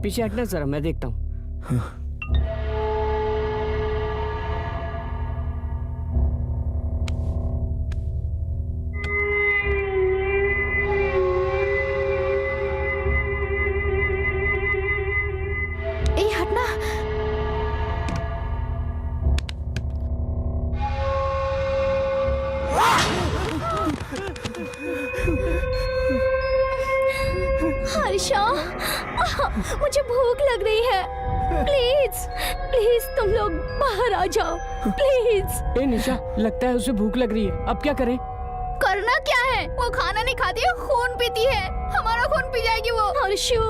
पीछे हटना जरा, मैं देखता हूँ। ए हटना। हर्षा, मुझे भूख लग रही है। प्लीज प्लीज तुम लोग बाहर आ जाओ प्लीज। निशा, लगता है उसे भूख लग रही है। अब क्या करें? करना क्या है? वो खाना नहीं खाती है, खून पीती है। हमारा खून पी जाएगी वो। हर्षु,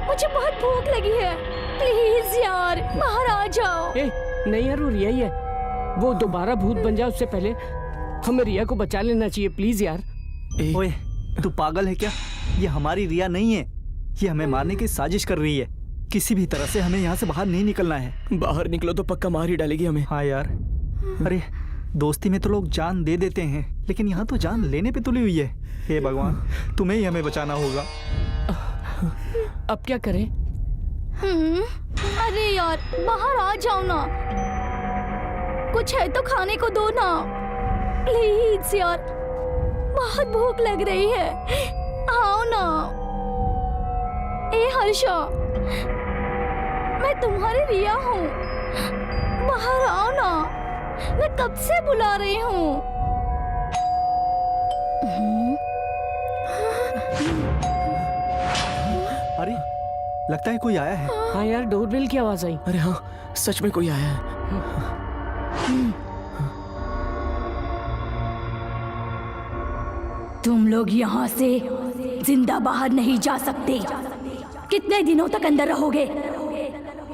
मुझे बहुत भूख लगी है, प्लीज यार बाहर आ जाओ। नहीं यार, वो रिया ही है। वो दोबारा भूत बन जाए उससे पहले हमें रिया को बचा लेना चाहिए, प्लीज यार। ओए, तू पागल है क्या? ये हमारी रिया नहीं है, ये हमें मारने की साजिश कर रही है। किसी भी तरह से हमें यहाँ से बाहर नहीं निकलना है। बाहर निकलो तो पक्का मार ही डालेगी हमें। हाँ यार, अरे दोस्ती में तो लोग जान दे देते हैं, लेकिन यहाँ तो जान लेने पे तुली हुई है। हे भगवान, तुम्हें ही हमें बचाना होगा। अब क्या करें? अरे यार बाहर आ जाओ ना, कुछ है तो खाने को दो ना प्लीज यार, बहुत भूख लग रही है, आओ ना। ए हर्षा, मैं तुम्हारी रिया हूँ, बाहर आओ ना, मैं कब से बुला रही हूँ। अरे लगता है कोई आया है। हाँ यार, डोरबेल की आवाज आई। अरे हाँ, सच में कोई आया है। तुम लोग यहाँ से जिंदा बाहर नहीं जा सकते। कितने दिनों तक अंदर रहोगे?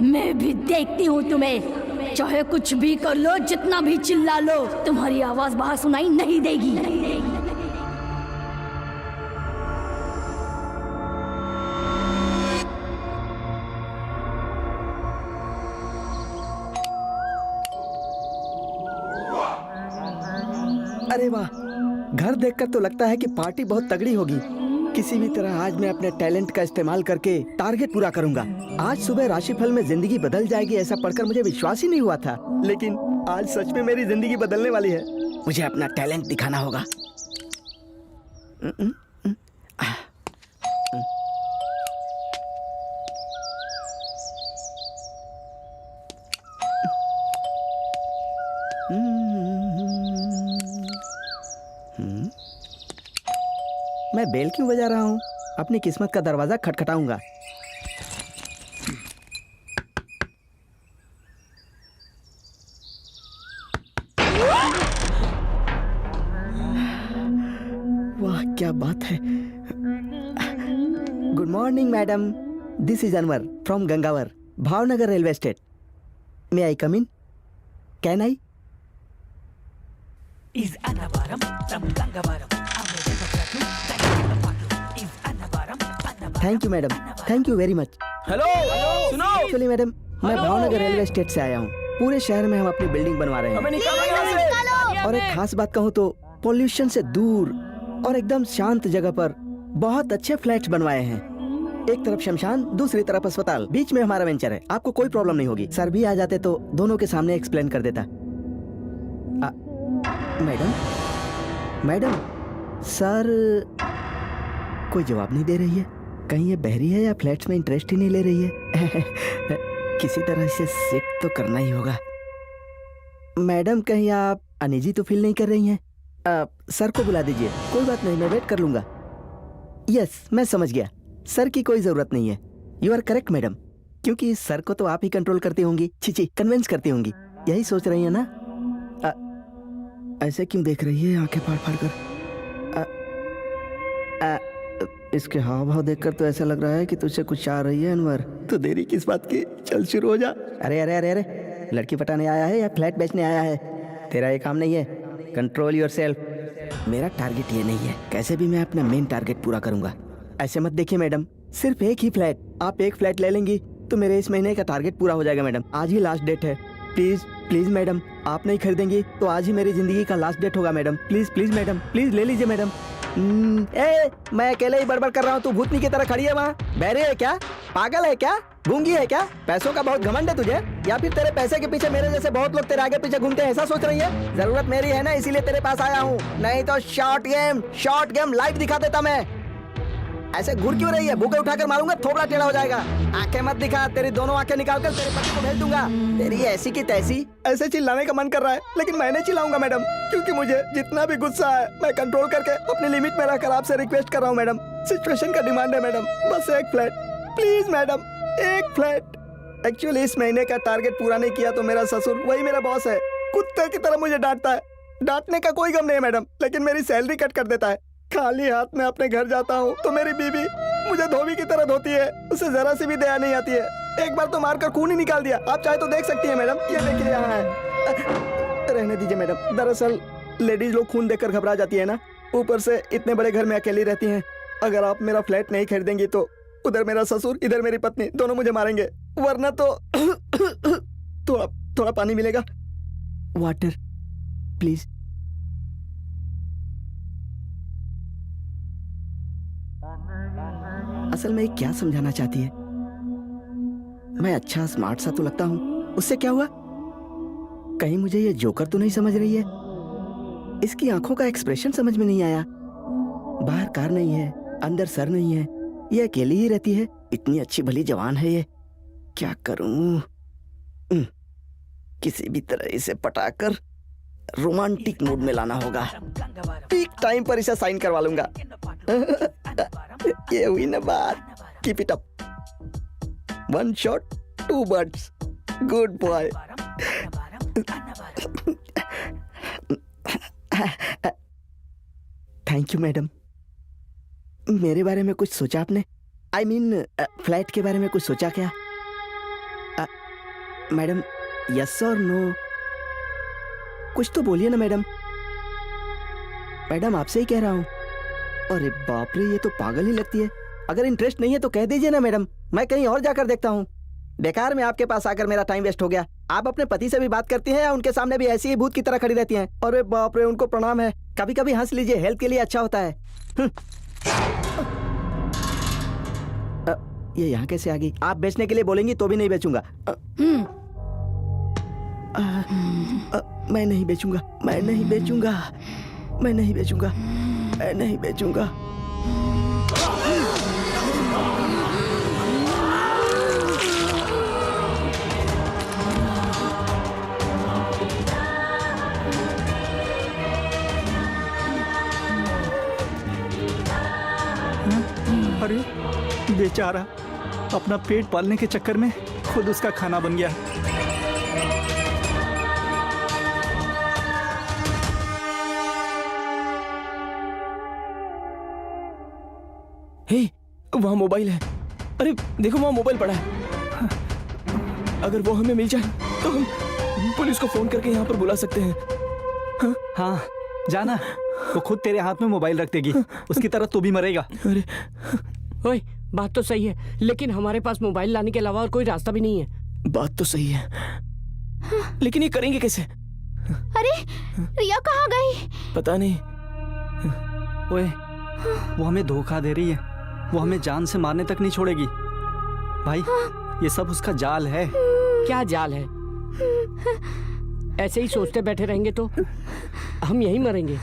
मैं भी देखती हूँ तुम्हें। चाहे कुछ भी कर लो, जितना भी चिल्ला लो, तुम्हारी आवाज बाहर सुनाई नहीं देगी। अरे वाह, घर देखकर तो लगता है कि पार्टी बहुत तगड़ी होगी। किसी भी तरह आज मैं अपने टैलेंट का इस्तेमाल करके टारगेट पूरा करूंगा। आज सुबह राशिफल में जिंदगी बदल जाएगी ऐसा पढ़कर मुझे विश्वास ही नहीं हुआ था, लेकिन आज सच में मेरी जिंदगी बदलने वाली है। मुझे अपना टैलेंट दिखाना होगा। मैं बेल क्यों बजा रहा हूँ? अपनी किस्मत का दरवाजा खटखटाऊंगा। वाह क्या बात है। Good morning madam, this is Anwar from Gangawar, Bhavnagar railway state. May I come in? Can I? Thank you madam, thank you very much. Hello सुनो, एक्चुअली मैडम मैं भावनगर रेलवे स्टेट से आया हूँ। पूरे शहर में हम अपनी बिल्डिंग बनवा रहे हमें हैं निकालो यहाँ से। और एक खास बात कहूँ तो पोल्यूशन से दूर और एकदम शांत जगह पर बहुत अच्छे फ्लैट्स बनवाए हैं। एक तरफ शमशान, दूसरी तरफ अस्पताल, बीच में हमारा वेंचर है। आपको कोई प्रॉब्लम नहीं होगी। सर भी आ जाते तो दोनों के सामने एक्सप्लेन कर देता। मैडम मैडम सर कोई जवाब नहीं दे रही है। कहीं ये बहरी है या फ्लैट्स में इंटरेस्ट ही नहीं ले रही है? किसी तरह इसे सेट तो करना ही होगा। मैडम कहीं आप अनईजी तो फील नहीं कर रही हैं? सर को बुला दीजिए। कोई बात नहीं, मैं वेट कर लूंगा। यस मैं समझ गया, सर की कोई जरूरत नहीं है। यू आर करेक्ट मैडम, क्योंकि सर को तो आप ही कंट्रोल करती होंगी, छी कन्विंस करती होंगी। यही सोच रही है ना? ऐसे क्यों देख रही है आंखें फाड़ फाड़ कर? इसके हाव भाव देखकर तो ऐसा लग रहा है कि तुझसे कुछ चाह रही है अनवर। तो देरी किस बात की, चल शुरू हो जा। अरे अरे अरे अरे, लड़की पटाने आया है या फ्लैट बेचने आया है? तेरा ये काम नहीं है। Control yourself. मेरा टारगेट ये नहीं है, कैसे भी मैं अपना मेन टारगेट पूरा करूंगा। ऐसे मत देखिए मैडम, सिर्फ एक ही फ्लैट। आप एक फ्लैट ले लेंगी तो मेरे इस महीने का टारगेट पूरा हो जाएगा मैडम। आज ही लास्ट डेट है। प्लीज प्लीज मैडम, आप नहीं खरीदेंगी तो आज ही मेरी जिंदगी का लास्ट डेट होगा madam. Please please madam, please ले लीजिए मैडम। मैं अकेले ही बड़बड़ कर रहा हूँ, तू भूतनी की तरह खड़ी है वहाँ। बहरे है क्या? पागल है क्या? गूंगी है क्या? पैसों का बहुत घमंड है तुझे, या फिर तेरे पैसे के पीछे मेरे जैसे बहुत लोग तेरे आगे पीछे घूमते हैं, ऐसा सोच रही है? जरूरत मेरी है ना, इसीलिए तेरे पास आया हूँ। नहीं तो शॉर्ट गेम लाइव दिखा देता मैं। ऐसे घूर क्यों रही है? भूखे उठाकर मारूंगा, थोबड़ा टेढ़ा हो जाएगा। आंखें मत दिखा, तेरी दोनों आंखें निकालकर तेरे पति को भेज दूंगा। तेरी ऐसी की तैसी। ऐसे चिल्लाने का मन कर रहा है, लेकिन मैं नहीं चिल्लाऊंगा मैडम, क्योंकि मुझे जितना भी गुस्सा है मैं कंट्रोल करके अपनी लिमिट में रहकर आपसे रिक्वेस्ट कर रहा हूँ मैडम। सिचुएशन का डिमांड है मैडम, बस एक फ्लैट प्लीज मैडम, एक फ्लैट। एक्चुअली इस महीने का टारगेट पूरा नहीं किया तो मेरा ससुर, वही मेरा बॉस है, कुत्ते की तरह मुझे डांटता है। डांटने का कोई गम नहीं है मैडम, लेकिन मेरी सैलरी कट कर देता है। खाली हाथ में अपने घर जाता हूँ तो मेरी बीवी मुझे धोबी की तरह धोती है, उसे जरा सी भी दया नहीं आती है। एक बार तो मारकर खून ही निकाल दिया, आप चाहे तो देख सकती हैं मैडम। ये देखिए यहाँ है। रहने दीजिए मैडम, दरअसल लेडीज लोग खून देखकर घबरा जाती है ना, ऊपर से इतने बड़े घर में अकेली रहती हैं। अगर आप मेरा फ्लैट नहीं खरीदेंगी तो उधर मेरा ससुर, इधर मेरी पत्नी, दोनों मुझे मारेंगे, वरना तो थोड़ा पानी मिलेगा? Water please. असल में क्या समझाना चाहती है? मैं अच्छा स्मार्ट सा तो लगता हूँ, उससे क्या हुआ? कहीं मुझे ये जोकर तो नहीं समझ रही है? इसकी आंखों का एक्सप्रेशन समझ में नहीं आया। बाहर कार नहीं है, अंदर सर नहीं है, ये अकेली ही रहती है। इतनी अच्छी भली जवान है ये, क्या करूं? किसी भी तरह इसे पटाकर रोमांटिक मूड में लाना होगा। ठीक टाइम पर इसे साइन करवा लूंगा। ये हुई ना बात। Keep it up. 1 shot 2 birds. Good boy. Thank you madam. मेरे बारे में कुछ सोचा आपने? I mean, फ्लैट के बारे में कुछ सोचा क्या? मैडम यस और नो कुछ तो बोलिए ना मैडम। मैडम आपसे ही कह रहा हूँ। अरे बाप रे, ये तो पागल ही लगती है। अगर इंटरेस्ट नहीं है तो कह दीजिए ना मैडम, मैं कहीं और जाकर देखता हूँ। बेकार में आपके पास आकर मेरा टाइम वेस्ट हो गया। आप अपने पति से भी बात करती हैं या उनके सामने भी ऐसी ही भूत की तरह खड़ी रहती हैं? अरे बाप रे, उनको प्रणाम है। कभी कभी हंस लीजिए, हेल्थ के लिए अच्छा होता है। ये यहाँ कैसे आ गई? आप बेचने के लिए बोलेंगी तो भी नहीं बेचूंगा। मैं नहीं बेचूंगा, मैं नहीं बेचूंगा, मैं नहीं बेचूंगा, मैं नहीं बेचूंगा। अरे बेचारा अपना पेट पालने के चक्कर में खुद उसका खाना बन गया। हे, वहाँ मोबाइल है। अरे देखो वहाँ मोबाइल पड़ा है। अगर वो हमें मिल जाए तो हम पुलिस को फोन करके यहाँ पर बुला सकते हैं। हाँ जाना, वो खुद तेरे हाथ में मोबाइल रख देगी, उसकी तरह तू भी मरेगा। अरे ओए, बात तो सही है, लेकिन हमारे पास मोबाइल लाने के अलावा और कोई रास्ता भी नहीं है। बात तो सही है, लेकिन ये करेंगे कैसे? अरे रिया कहाँ गई? पता नहीं। ओए, वो हमें धोखा दे रही है, वो हमें जान से मारने तक नहीं छोड़ेगी। भाई ये सब उसका जाल है। क्या जाल है? ऐसे ही सोचते बैठे रहेंगे तो हम यहीं मरेंगे।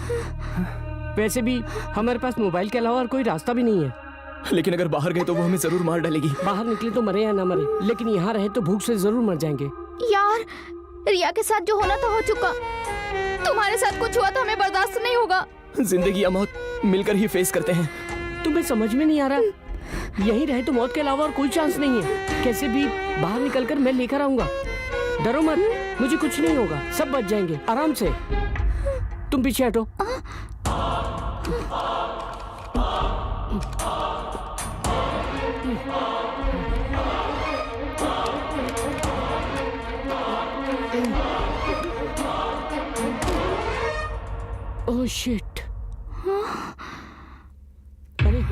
वैसे भी हमारे पास मोबाइल के अलावा और कोई रास्ता भी नहीं है। लेकिन अगर बाहर गए तो वो हमें जरूर मार डालेगी। बाहर निकले तो मरे या ना मरे, लेकिन यहाँ रहे तो भूख से जरूर मर जाएंगे। यार, रिया के साथ जो होना था हो चुका, तुम्हारे साथ कुछ हुआ तो हमें बर्दाश्त नहीं होगा। जिंदगी या मौत मिलकर ही फेस करते हैं। तुम्हें समझ में नहीं आ रहा? यहीं रहे तो मौत के अलावा और कोई चांस नहीं है। कैसे भी बाहर निकलकर मैं लेकर आऊंगा। डरो मत, मुझे कुछ नहीं होगा, सब बच जाएंगे आराम से। तुम पीछे हटो। Oh shit. अरे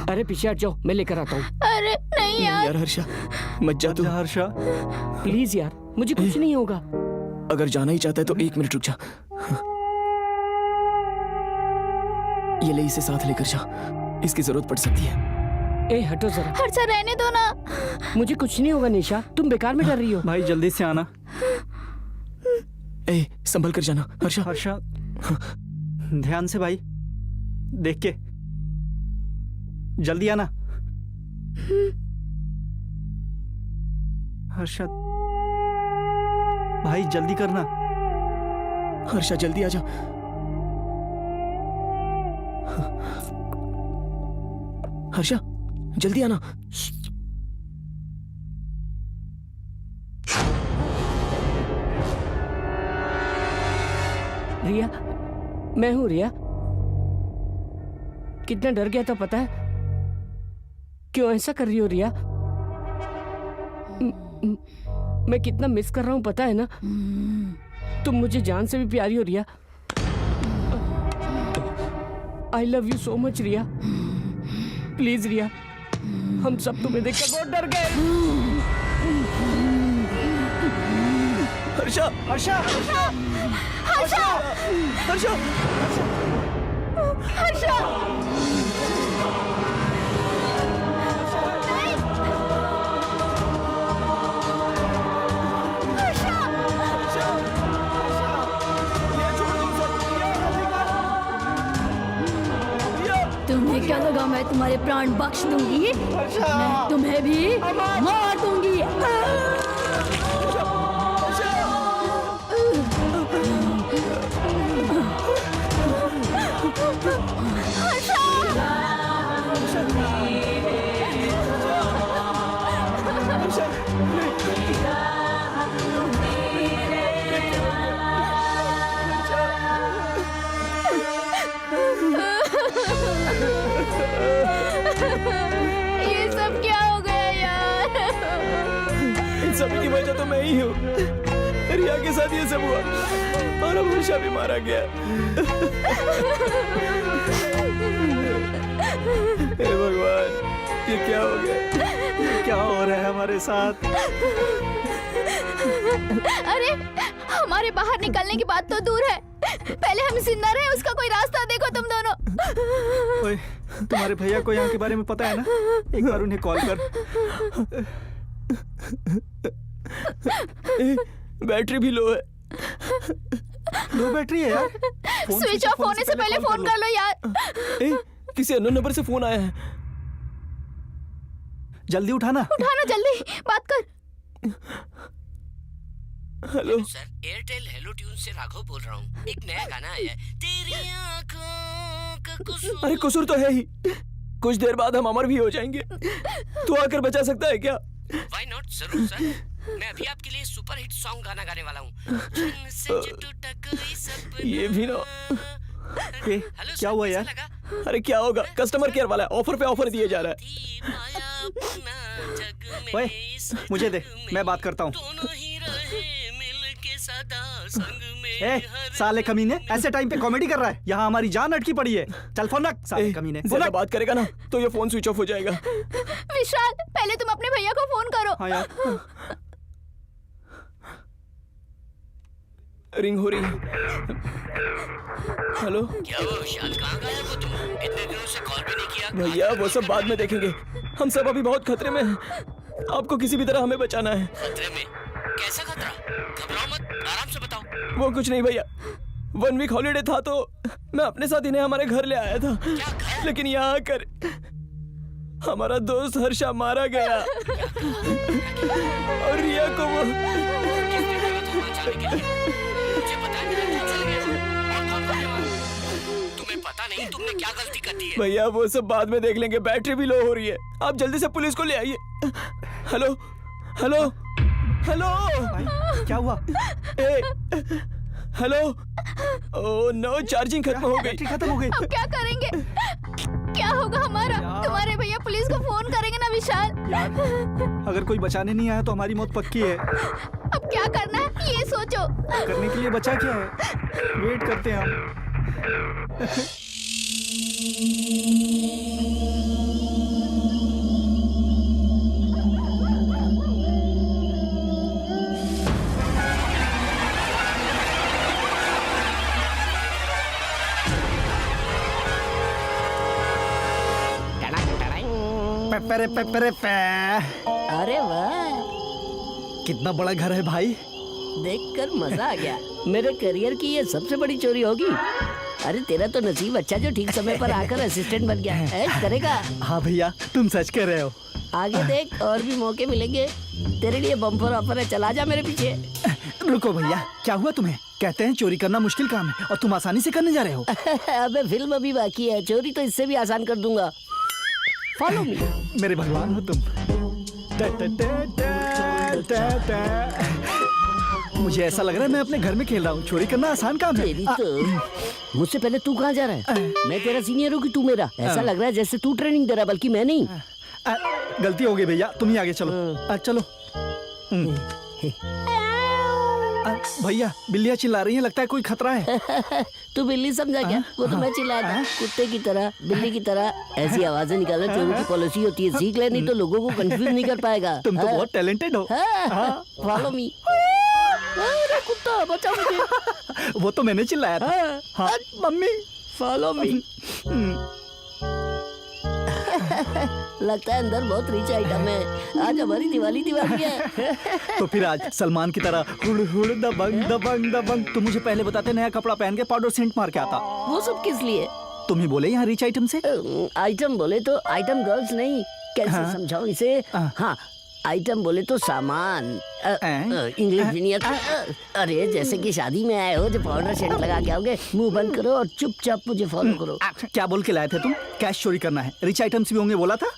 अरे पीछे हट जाओ, मैं लेकर आता हूँ। अरे नहीं यार। यार हर्षा, मत जा तू। हर्षा प्लीज यार, मुझे कुछ नहीं होगा। अगर जाना ही चाहता है तो 1 मिनट रुक जा। ये ले, इसे साथ लेकर जा, इसकी जरूरत पड़ सकती है। ए हटो जरा। हर्षा रहने दो ना। मुझे कुछ नहीं होगा निशा, तुम बेकार में डर रही हो। भाई जल्दी से आना। ए संभल कर जाना हर्षा। हर्षा ध्यान से भाई, देख के जल्दी आना। हर्षा भाई जल्दी करना। हर्षा जल्दी आ जा। हर्षा जल्दी आना। रिया, मैं हूँ रिया। कितना डर गया था पता है? क्यों ऐसा कर रही हो रिया? मैं कितना मिस कर रहा हूँ पता है ना? तुम मुझे जान से भी प्यारी हो Riya. I love you so much Riya. Please Riya, हम सब तुम्हें देखकर बहुत डर गए। हर्षा हर्षा हर्षा हर्षा हर्षा तुम्हें क्या लगा मैं तुम्हारे प्राण बख्श दूंगी? मैं तुम्हें भी मार दूंगी। ये सब क्या हो गया यार? के साथ ये सब हुआ और अब हर्षा भी मारा गया। हे भगवान, ये क्या हो गया? क्या हो रहा है हमारे साथ? अरे हमारे बाहर निकलने की बात तो दूर है, पहले हम जिंदा रहे उसका कोई रास्ता देखो तुम दोनों। ओए, तुम्हारे भैया को यहाँ के बारे में पता है ना? एक बार उन्हें कॉल कर। बैटरी भी लो है। लो बैटरी है यार। स्विच ऑफ होने से पहले फोन कर लो यार। किसी अननोन नंबर से फोन आया है। जल्दी उठाना। उठाना जल्दी, बात कर। Hello sir, Airtel hello tune से राघव बोल रहा हूँ। एक नया गाना आया है, तेरी आँखों का कसूर। अरे कसूर तो है ही, कुछ देर बाद हम अमर भी हो जाएंगे। तू आकर बचा सकता है क्या? Why not? जरूर सर, मैं अभी आपके लिए सुपर हिट सॉन्ग गाना गाने वाला हूँ। ये भी ना। हेलो क्या हुआ यार? अरे क्या होगा, कस्टमर केयर वाला है, ऑफर पे ऑफर दिए जा रहा है। ओए, मुझे दे, मैं बात करता हूँ। ए, साले कमीने, ऐसे टाइम पे कॉमेडी कर रहा है? यहाँ हमारी जान अटकी पड़ी है। चल फोन रख, साले कमीने। ज्यादा बात करेगा ना तो ये फोन स्विच ऑफ हो जाएगा। विशाल, पहले तुम अपने भैया को फोन करो। हाँ यार। रिंग हो रही है। हेलो क्या वो विशाल, कहाँ गए हो तुम? इतने दिनों से कॉल भी नहीं किया। भैया, वो सब बाद में देखेंगे, हम सब अभी बहुत खतरे में हैं। आपको किसी भी तरह हमें बचाना है। खतरे में? कैसा खतरा? घबराओ मत, आराम से बताओ। वो कुछ नहीं भैया, 1 वीक हॉलीडे था तो मैं अपने साथ इन्हें हमारे घर ले आया था। क्या घर? लेकिन यहाँ आकर हमारा दोस्त हर्षा मारा गया और रिया को वो किसने बोला था वहाँ जाने के लिए? मुझे पता है मेरा क्यों चल गया। और कौन करने वाला? तुम्हें पता नहीं तुमने क्या गलती कर दी है। भैया, वो सब बाद में देख लेंगे। बैटरी भी लो हो रही है, आप जल्दी से पुलिस को ले आइए। हेलो हेलो हेलो, भाई, क्या हुआ? हेलो। ओह नो, चार्जिंग खत्म हो गई। बैटरी खत्म हो गई। अब क्या करेंगे? क्या होगा हमारा? तुम्हारे भैया पुलिस को फोन करेंगे ना विशाल? यार, अगर कोई बचाने नहीं आया तो हमारी मौत पक्की है। अब क्या करना है ये सोचो। करने के लिए बचा क्या है? वेट करते हैं हम। पेपरे पेपरे पे। अरे वाह, कितना बड़ा घर है भाई। देखकर मजा आ गया। मेरे करियर की ये सबसे बड़ी चोरी होगी। अरे तेरा तो नसीब अच्छा जो ठीक समय पर आकर असिस्टेंट बन गया। ऐश करेगा। हाँ भैया, तुम सच कह रहे हो। आगे देख, और भी मौके मिलेंगे। तेरे लिए बम्पर ऑफर है, चला जा मेरे पीछे। रुको भैया, क्या हुआ तुम्हें? कहते हैं चोरी करना मुश्किल काम है और तुम आसानी से करने जा रहे हो। अबे फिल्म अभी बाकी है, चोरी तो इससे भी आसान कर दूंगा। Follow me. मेरे भगवान हो तुम। मुझे ऐसा लग रहा है मैं अपने घर में खेल रहा हूँ। चोरी करना आसान काम है। तेरी तो मुझसे पहले तू कहाँ जा रहा है? मैं तेरा सीनियर हूँ कि तू मेरा? ऐसा लग रहा है जैसे तू ट्रेनिंग दे रहा है, बल्कि मैं नहीं। गलती हो गई भैया, तुम ही आगे चलो। चलो। भैया, बिल्लियाँ चिल्ला रही हैं, लगता है कोई खतरा है। तू बिल्ली समझा क्या? वो तो मैं चिल्लाया था, कुत्ते की तरह, बिल्ली की तरह। ऐसी आवाजें निकालना चोरों की पॉलिसी होती है, सीख ले, नहीं तो लोगों को कंफ्यूज नहीं कर पाएगा। तुम तो बहुत टैलेंटेड हो। Follow me. अरे कुत्ता, बचा मुझे। वो तो मैंने चिल्लाया था। हाँ, मम्मी फॉलो मी। लगता है अंदर बहुत रिच आइटम है। आज हमारी दिवाली है। तो फिर आज सलमान की तरह हुड़ हुड़ दबंग दबंग दबंग। तुम मुझे पहले बताते, नया कपड़ा पहन के पाउडर सेंट मार के आता। वो सब किस लिए? तुम ही बोले यहाँ रिच आइटम से। आइटम बोले तो आइटम गर्ल्स नहीं, कैसे समझाऊं इसे? हाँ, आइटम बोले तो सामान। इंग्लिश भी नहीं आता। अरे जैसे कि शादी में आए हो, जो पाउडर सेंट लगा के आओगे, मुंह बंद करो और चुपचाप मुझे फॉलो करो। क्या बोल के लाए थे तुम? कैश चोरी करना है, रिच आइटम्स भी होंगे बोला था।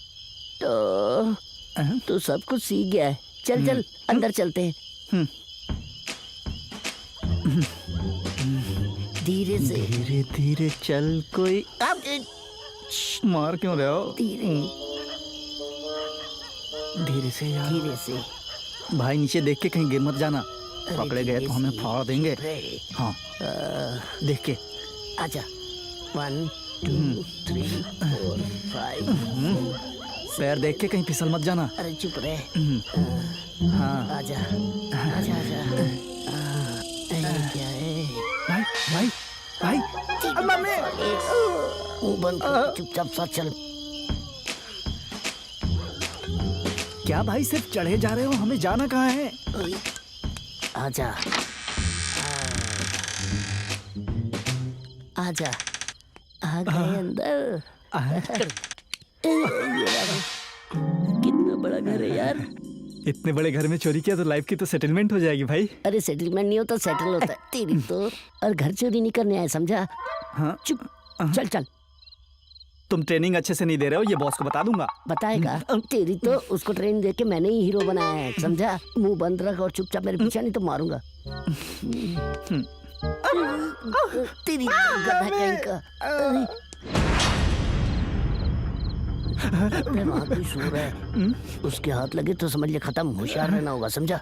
तो सब कुछ सीख गया है। चल चल अंदर चलते हैं। धीरे से, धीरे धीरे चल। कोई मार क्यों रहे हो? धीरे से यार। धीरे से। भाई नीचे देख के कहीं गिर मत जाना। पकड़े गए तो हमें फाड़ देंगे। हाँ देख के आजा। 1 2 3 4 5। पैर देख के कहीं फिसल मत जाना। अरे चुप रहे। हाँ आजा आजा आजा। क्या है भाई भाई भाई मम्मी मुंह बंद कर, चुपचाप साथ चल। क्या भाई सिर्फ चढ़े जा रहे हो, हमें जाना कहाँ है? आजा आजा। आ गए अंदर। कितना बड़ा घर है यार। इतने बड़े घर में चोरी किया तो लाइफ की तो सेटलमेंट हो जाएगी भाई। अरे सेटलमेंट नहीं होता, सेटल होता है। तेरी तो। और घर चोरी नहीं करने आए, समझा? हाँ चुप चल चल। तुम ट्रेनिंग अच्छे से नहीं दे रहे हो, ये बॉस को बता दूंगा। बताएगा? तेरी तो। उसको ट्रेनिंग दे के मैंने ही हीरो बनाया है, समझा? मुंह बंद रख और चुपचाप मेरे पीछे, नहीं तो मारूंगा। तेरी गधा कहीं का। वहाँ कोई सो रहा है, उसके हाथ लगे तो समझ ले खत्म। होशियार रहना होगा, समझा?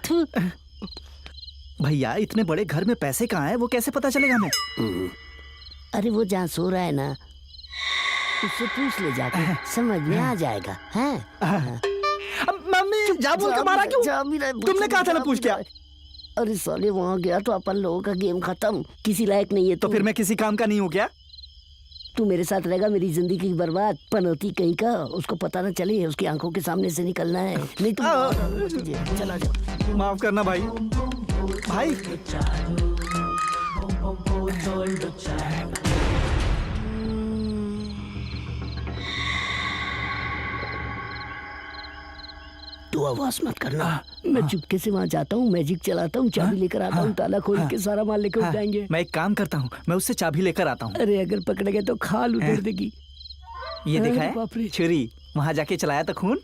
भैया इतने बड़े घर में पैसे कहाँ हैं, वो कैसे पता चलेगा हमें? अरे वो जहाँ सो रहा है ना, उससे पूछ ले जाके, समझ में आ जाएगा। हैं? मम्मी जा बोल के मारा क्यों? तुमने कहा था ना पूछ क्या? अरे साले वहाँ गया तो अपन लोगों का गेम खत्म। किसी लायक नहीं है तो फिर मैं किसी काम का नहीं हूँ क्या? तू मेरे साथ रहेगा, मेरी जिंदगी बर्बाद। पनौती कहीं का, उसको पता ना चले, उसकी आंखों के सामने से निकलना है, नहीं तो तुझे। चला जा। माफ करना भाई। भाई तू आवाज मत करना। मैं चुपके से वहाँ जाता हूँ, मैजिक चलाता हूँ, चाबी लेकर आता हूँ, ताला खोल के सारा माल लेकर उठ जाएंगे। मैं एक काम करता हूँ, मैं उससे चाबी लेकर आता हूँ। अरे अगर पकड़ गए तो खाल उधेड़ देगी। ये देखा है छुरी, वहाँ जाके चलाया तो खून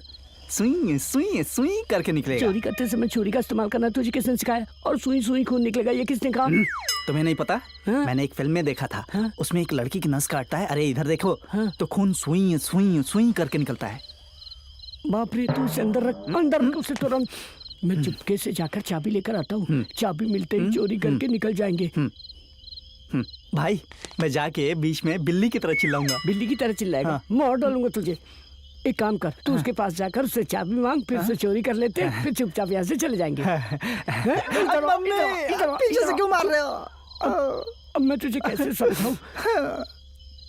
सुई सुई सुई करके निकलेगा। चोरी करते समय छुरी का इस्तेमाल करना तुझे किसने सिखाया? और सुई सुई खून निकलेगा, ये किसने कहा? तुम्हें नहीं पता? मैंने एक फिल्म में देखा था, उसमें एक लड़की की नस काटता है, अरे इधर देखो, तो खून सुई सुई सुई करके निकलता है। बाप रे, तू उसे अंदर रख उसे तुरंत। मैं चुपके से जाकर चाबी लेकर आता हूँ, चाबी मिलते ही चोरी करके निकल जाएंगे। भाई मैं जाके बीच में बिल्ली की तरह चिल्लाऊंगा। बिल्ली की तरह चिल्लाएगा? मार डालूंगा तुझे। एक काम कर, तू उसके पास जाकर उससे चाबी मांग, फिर से चोरी कर लेते, फिर चुपचाप यहाँ से चले जाएंगे। पीछे से क्यों मार रहे हो? अब मैं तुझे कैसे समझाऊं?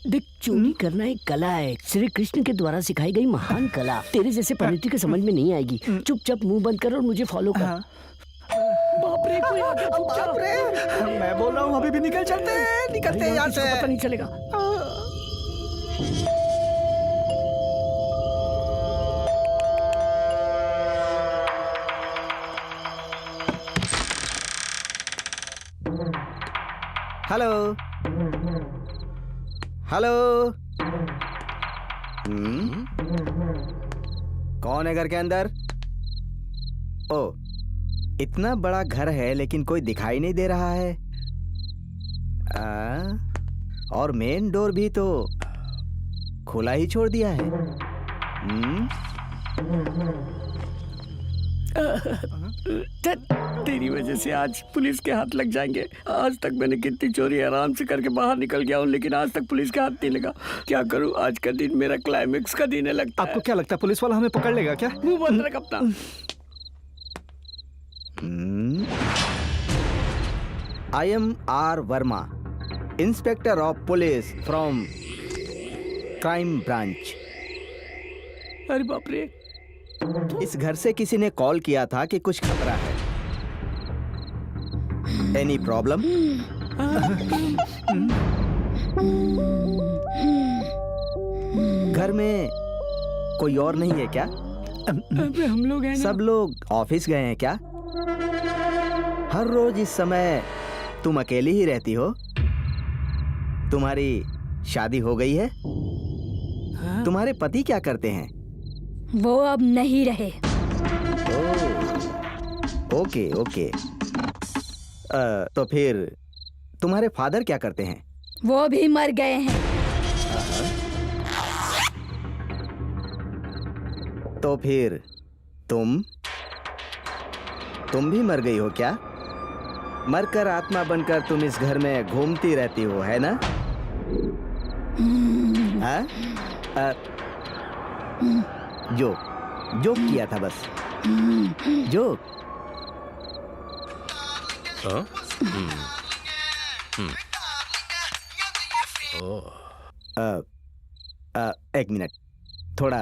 देख, चोरी करना एक कला है, श्री कृष्ण के द्वारा सिखाई गई महान कला। तेरे जैसे पंडित के समझ में नहीं आएगी। चुपचाप मुंह बंद कर और मुझे फॉलो कर। बाप रे, कोई आ गया। बाप रे, मैं बोल रहा हूँ अभी भी निकल चलते हैं, निकलते हैं यहाँ से। पता नहीं चलेगा। Hello hello. कौन है घर के अंदर? ओ, इतना बड़ा घर है लेकिन कोई दिखाई नहीं दे रहा है। और मेन डोर भी तो खुला ही छोड़ दिया है। तेरी वजह से आज पुलिस के हाथ लग जाएंगे। आज तक मैंने कितनी चोरी आराम से करके बाहर निकल गया हूँ, लेकिन आज तक पुलिस के हाथ नहीं लगा। क्या करूँ, आज का दिन मेरा क्लाइमेक्स का दिन है लगता है। आपको क्या लगता है पुलिस वाला हमें पकड़ लेगा क्या? मुंह बंद रख अपना। I am R. Verma, Inspector of Police from Crime Branch. अरे बाप रे, इस घर से किसी ने कॉल किया था कि कुछ खतरा है। Any problem? घर में कोई और नहीं है क्या? हम लोग हैं ना। सब लोग ऑफिस गए हैं क्या? हर रोज इस समय तुम अकेली ही रहती हो? तुम्हारी शादी हो गई है? तुम्हारे पति क्या करते हैं? वो अब नहीं रहे। Okay okay. तो फिर तुम्हारे फादर क्या करते हैं? वो भी मर गए हैं। तो फिर तुम भी मर गई हो क्या? मरकर आत्मा बनकर तुम इस घर में घूमती रहती हो, है ना? हाँ? जोक किया था बस, जोक। एक मिनट, थोड़ा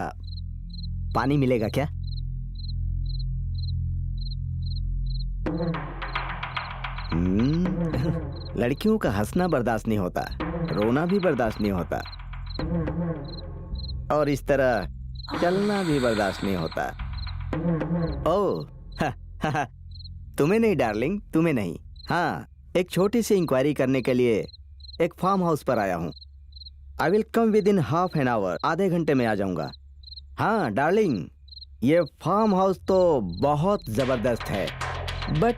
पानी मिलेगा क्या? लड़कियों का हंसना बर्दाश्त नहीं होता, रोना भी बर्दाश्त नहीं होता, और इस तरह चलना भी बर्दाश्त नहीं होता। ओह, तुम्हें नहीं डार्लिंग, तुम्हें नहीं। हाँ, एक छोटी सी इंक्वायरी करने के लिए एक फार्म हाउस पर आया हूँ। I will come with in half an hour, आधे घंटे में आ जाऊंगा। हाँ डार्लिंग, ये फार्म हाउस तो बहुत जबरदस्त है, बट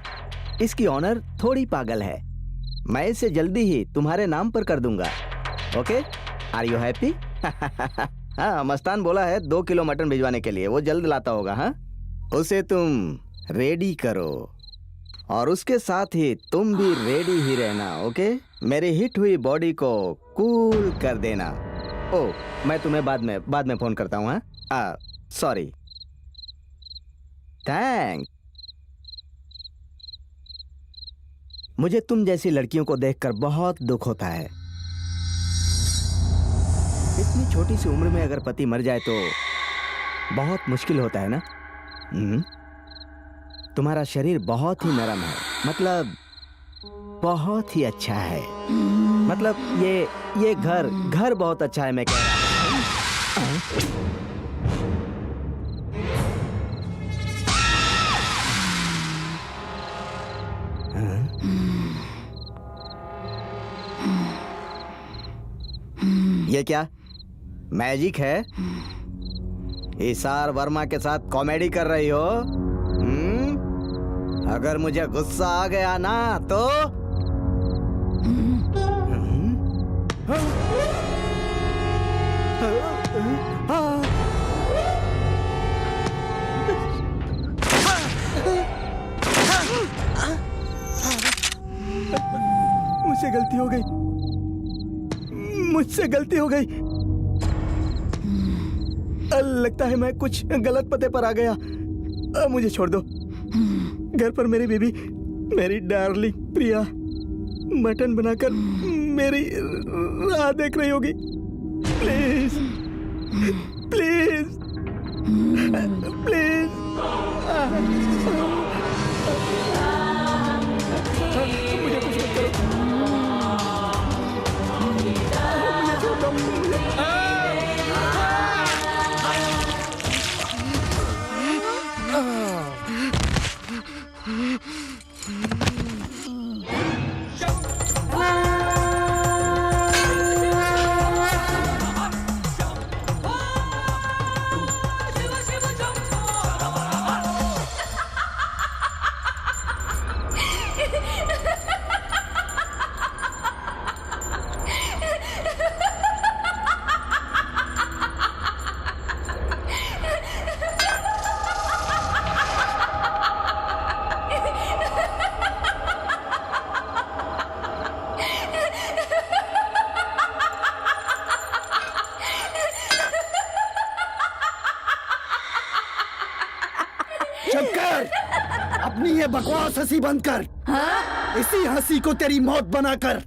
इसकी ऑनर थोड़ी पागल है। मैं इसे जल्दी ही तुम्हारे नाम पर कर दूंगा। Okay, are you happy? हाँ, मस्तान बोला है 2 किलो मटन भिजवाने के लिए, वो जल्द लाता होगा। हाँ, उसे तुम रेडी करो और उसके साथ ही तुम भी रेडी ही रहना। ओके, मेरी हिट हुई बॉडी को कूल कर देना। ओ, मैं तुम्हें बाद में फोन करता हूँ। हाँ, सॉरी, थैंक। मुझे तुम जैसी लड़कियों को देखकर बहुत दुख होता है। इतनी छोटी सी उम्र में अगर पति मर जाए तो बहुत मुश्किल होता है ना। तुम्हारा शरीर बहुत ही नरम है, मतलब बहुत ही अच्छा है। मतलब ये घर बहुत अच्छा है, मैं कह रहा हूँ। ये क्या मैजिक है? इसार वर्मा के साथ कॉमेडी कर रही हो? अगर मुझे गुस्सा आ गया ना तो मुझसे गलती हो गई, मुझसे गलती हो गई। लगता है मैं कुछ गलत पते पर आ गया। मुझे छोड़ दो। घर पर मेरी बेबी, मेरी डार्लिंग प्रिया मटन बनाकर मेरी राह देख रही होगी। Please please please. मुझे कुछ मत करो। मुझे छोड़ दो। अपनी ये बकवास हंसी बंद कर। हाँ? इसी हंसी को तेरी मौत बनाकर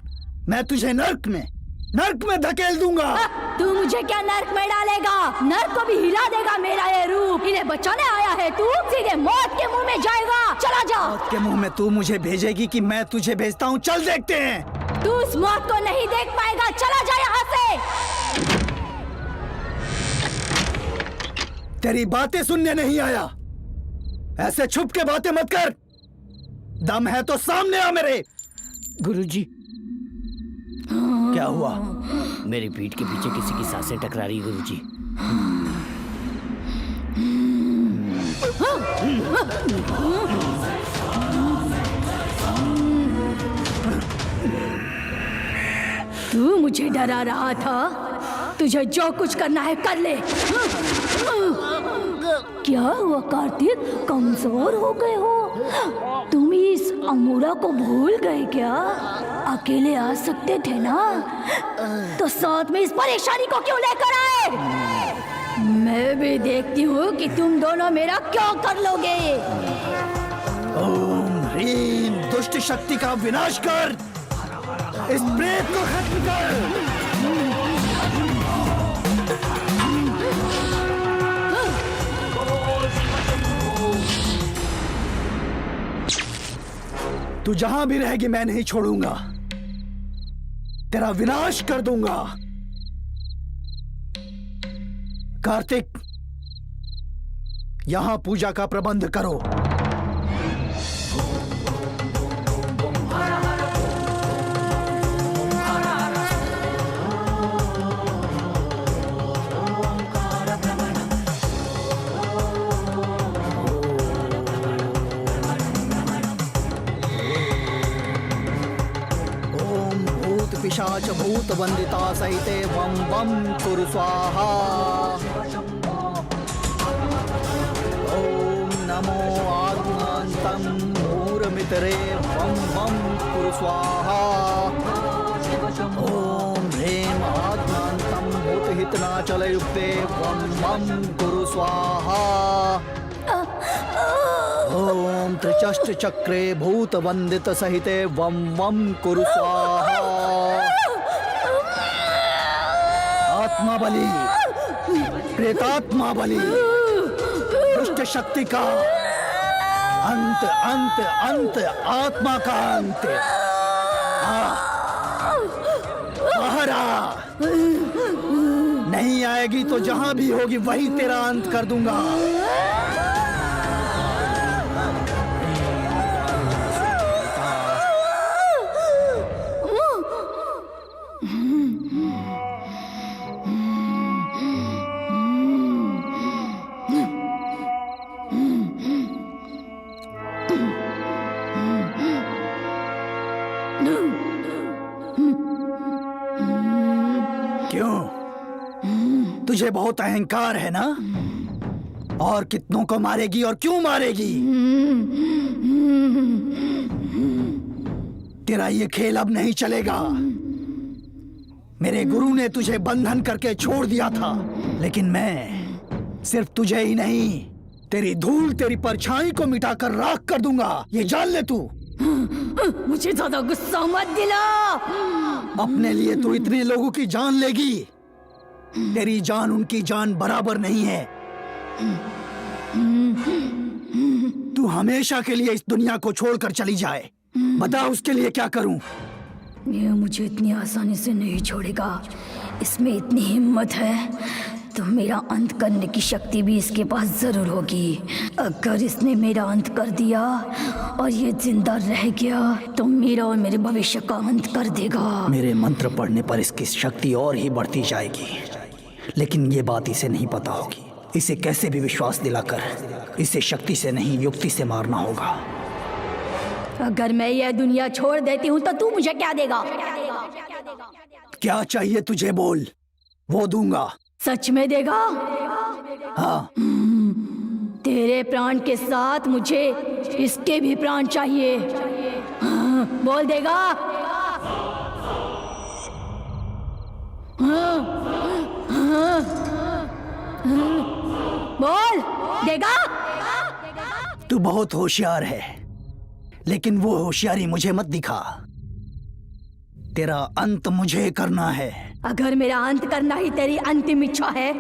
मैं तुझे नर्क में धकेल दूंगा। तू मुझे क्या नर्क में डालेगा? नर्क को भी हिला देगा मेरा ये रूप। इन्हें बचाने आया है तू? सीधे मौत के मुंह में जाएगा। चला जा। मौत के मुंह में तू मुझे भेजेगी कि मैं तुझे भेजता हूँ? चल देखते हैं। तू उस मौत को नहीं देख पाएगा। चला जा यहाँ से। तेरी बातें सुनने नहीं आया। ऐसे छुप के बातें मत कर। दम है तो सामने आ मेरे। गुरुजी, क्या हुआ? मेरी पीठ के पीछे किसी की सांसें टकरा रही गुरुजी। तू मुझे डरा रहा था? तुझे जो कुछ करना है कर ले। क्या हुआ कार्तिक, कमजोर हो गए हो? तुम इस अमूरा को भूल गए क्या? अकेले आ सकते थे ना, तो साथ में इस परेशानी को क्यों लेकर आए? मैं भी देखती हूँ कि तुम दोनों मेरा क्या कर लोगे। ओम ह्रीम दुष्ट शक्ति का विनाश कर, इस प्रेत को खत्म कर। तू जहां भी रहेगी मैं नहीं छोड़ूंगा, तेरा विनाश कर दूंगा। कार्तिक, यहां पूजा का प्रबंध करो। पिशाच भूत वंदिता सहिते वम वम कुरु स्वाहा। ओम नमो आत्मांतं मूरमितरे वम वम कुरु स्वाहा। ओम ह्रीम आत्मांतं भूतहितनाचलयुक्ते वम वम कुरु स्वाहा। ओम त्रिचष्ट चक्रे भूत वंदित सहिते वम वम कुरु स्वाहा। आत्मा बलि, प्रेतात्मा बलि, दुष्ट शक्ति का अंत अंत अंत, आत्मा का अंत। बाहर आ, नहीं आएगी तो जहां भी होगी वही तेरा अंत कर दूंगा। तुझे बहुत अहंकार है ना? और कितनों को मारेगी और क्यों मारेगी? तेरा ये खेल अब नहीं चलेगा। मेरे गुरु ने तुझे बंधन करके छोड़ दिया था, लेकिन मैं सिर्फ तुझे ही नहीं, तेरी धूल, तेरी परछाई को मिटाकर राख कर दूंगा। ये जान ले तू। मुझे ज्यादा गुस्सा मत दिला। अपने लिए तू इतने लोगों की जान लेगी, तेरी जान उनकी जान बराबर नहीं है। तू हमेशा के लिए इस दुनिया को छोड़कर चली जाए। बता उसके लिए क्या करूं? ये मुझे इतनी आसानी से नहीं छोड़ेगा। इसमें इतनी हिम्मत है तो मेरा अंत करने की शक्ति भी इसके पास जरूर होगी। अगर इसने मेरा अंत कर दिया और ये जिंदा रह गया तो मेरा और मेरे भविष्य का अंत कर देगा। मेरे मंत्र पढ़ने पर इसकी शक्ति और ही बढ़ती जाएगी, लेकिन ये बात इसे नहीं पता होगी। इसे कैसे भी विश्वास दिलाकर इसे शक्ति से नहीं युक्ति से मारना होगा। अगर मैं यह दुनिया छोड़ देती हूँ तो तू मुझे क्या देगा? क्या चाहिए तुझे बोल, वो दूंगा। सच में देगा? हाँ। तेरे प्राण के साथ मुझे इसके भी प्राण चाहिए। हाँ, बोल देगा? हाँ, हाँ, बोल देगा? तू बहुत होशियार है, लेकिन वो होशियारी मुझे मत दिखा। तेरा अंत मुझे करना है। अगर मेरा अंत करना ही तेरी अंतिम इच्छा है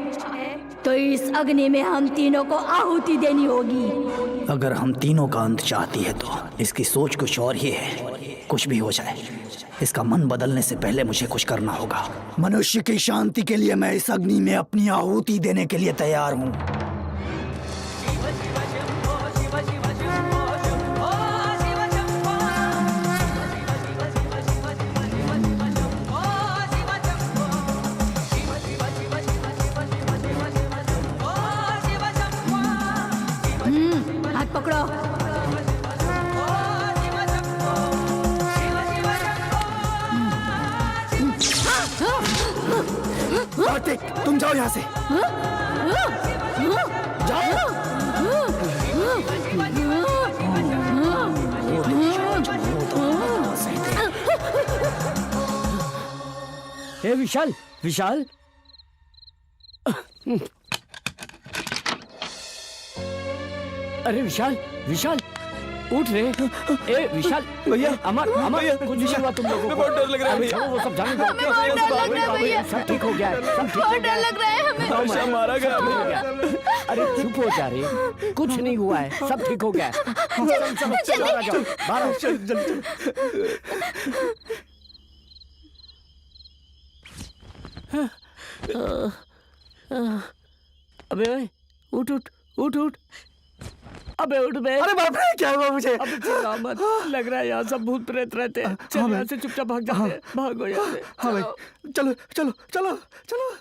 तो इस अग्नि में हम तीनों को आहुति देनी होगी। अगर हम तीनों का अंत चाहती है तो इसकी सोच कुछ और ही है। कुछ भी हो जाए, इसका मन बदलने से पहले मुझे कुछ करना होगा। मनुष्य की शांति के लिए मैं इस अग्नि में अपनी आहुति देने के लिए तैयार हूँ। हाथ पकड़ो। कार्तिक, तुम जाओ यहाँ से। जाओ। ए विशाल, विशाल। अरे विशाल, विशाल उठ रे। ए विशाल, भैया, अमर, अमर कुछ नहीं हुआ तुम लोगों को? बहुत डर लग रहा है भैया। वो सब जाने दो। हमें बहुत डर लग रहा है भैया। सब ठीक हो गया है, सब ठीक हो बहुत गया डर है। लग रहा है हमें। हर्षा मारा गया ठीक हो गया। अरे चुप हो जा रे, कुछ नहीं हुआ है, सब ठीक हो गया है। चल बाहर आ जाओ, बाहर आओ। चल। अबे उठ उठ उठ उठ। अबे उठ बे। अरे बाप रे, क्या हुआ मुझे? अबे चिल्ला मत, लग रहा है यहाँ सब भूत प्रेत रहते हैं। चल यहाँ से चुपचाप भाग जाते हैं, भागो यहाँ से। हाँ भाई, चलो चलो चलो चलो।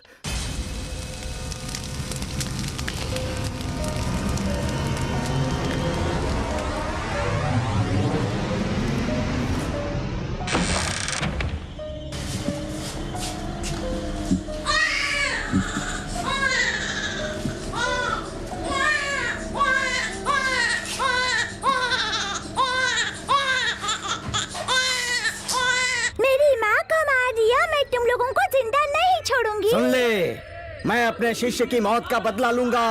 मेरी माँ को मार दिया, मैं तुम लोगों को जिंदा नहीं छोड़ूंगी। सुन ले, मैं अपने शिष्य की मौत का बदला लूंगा।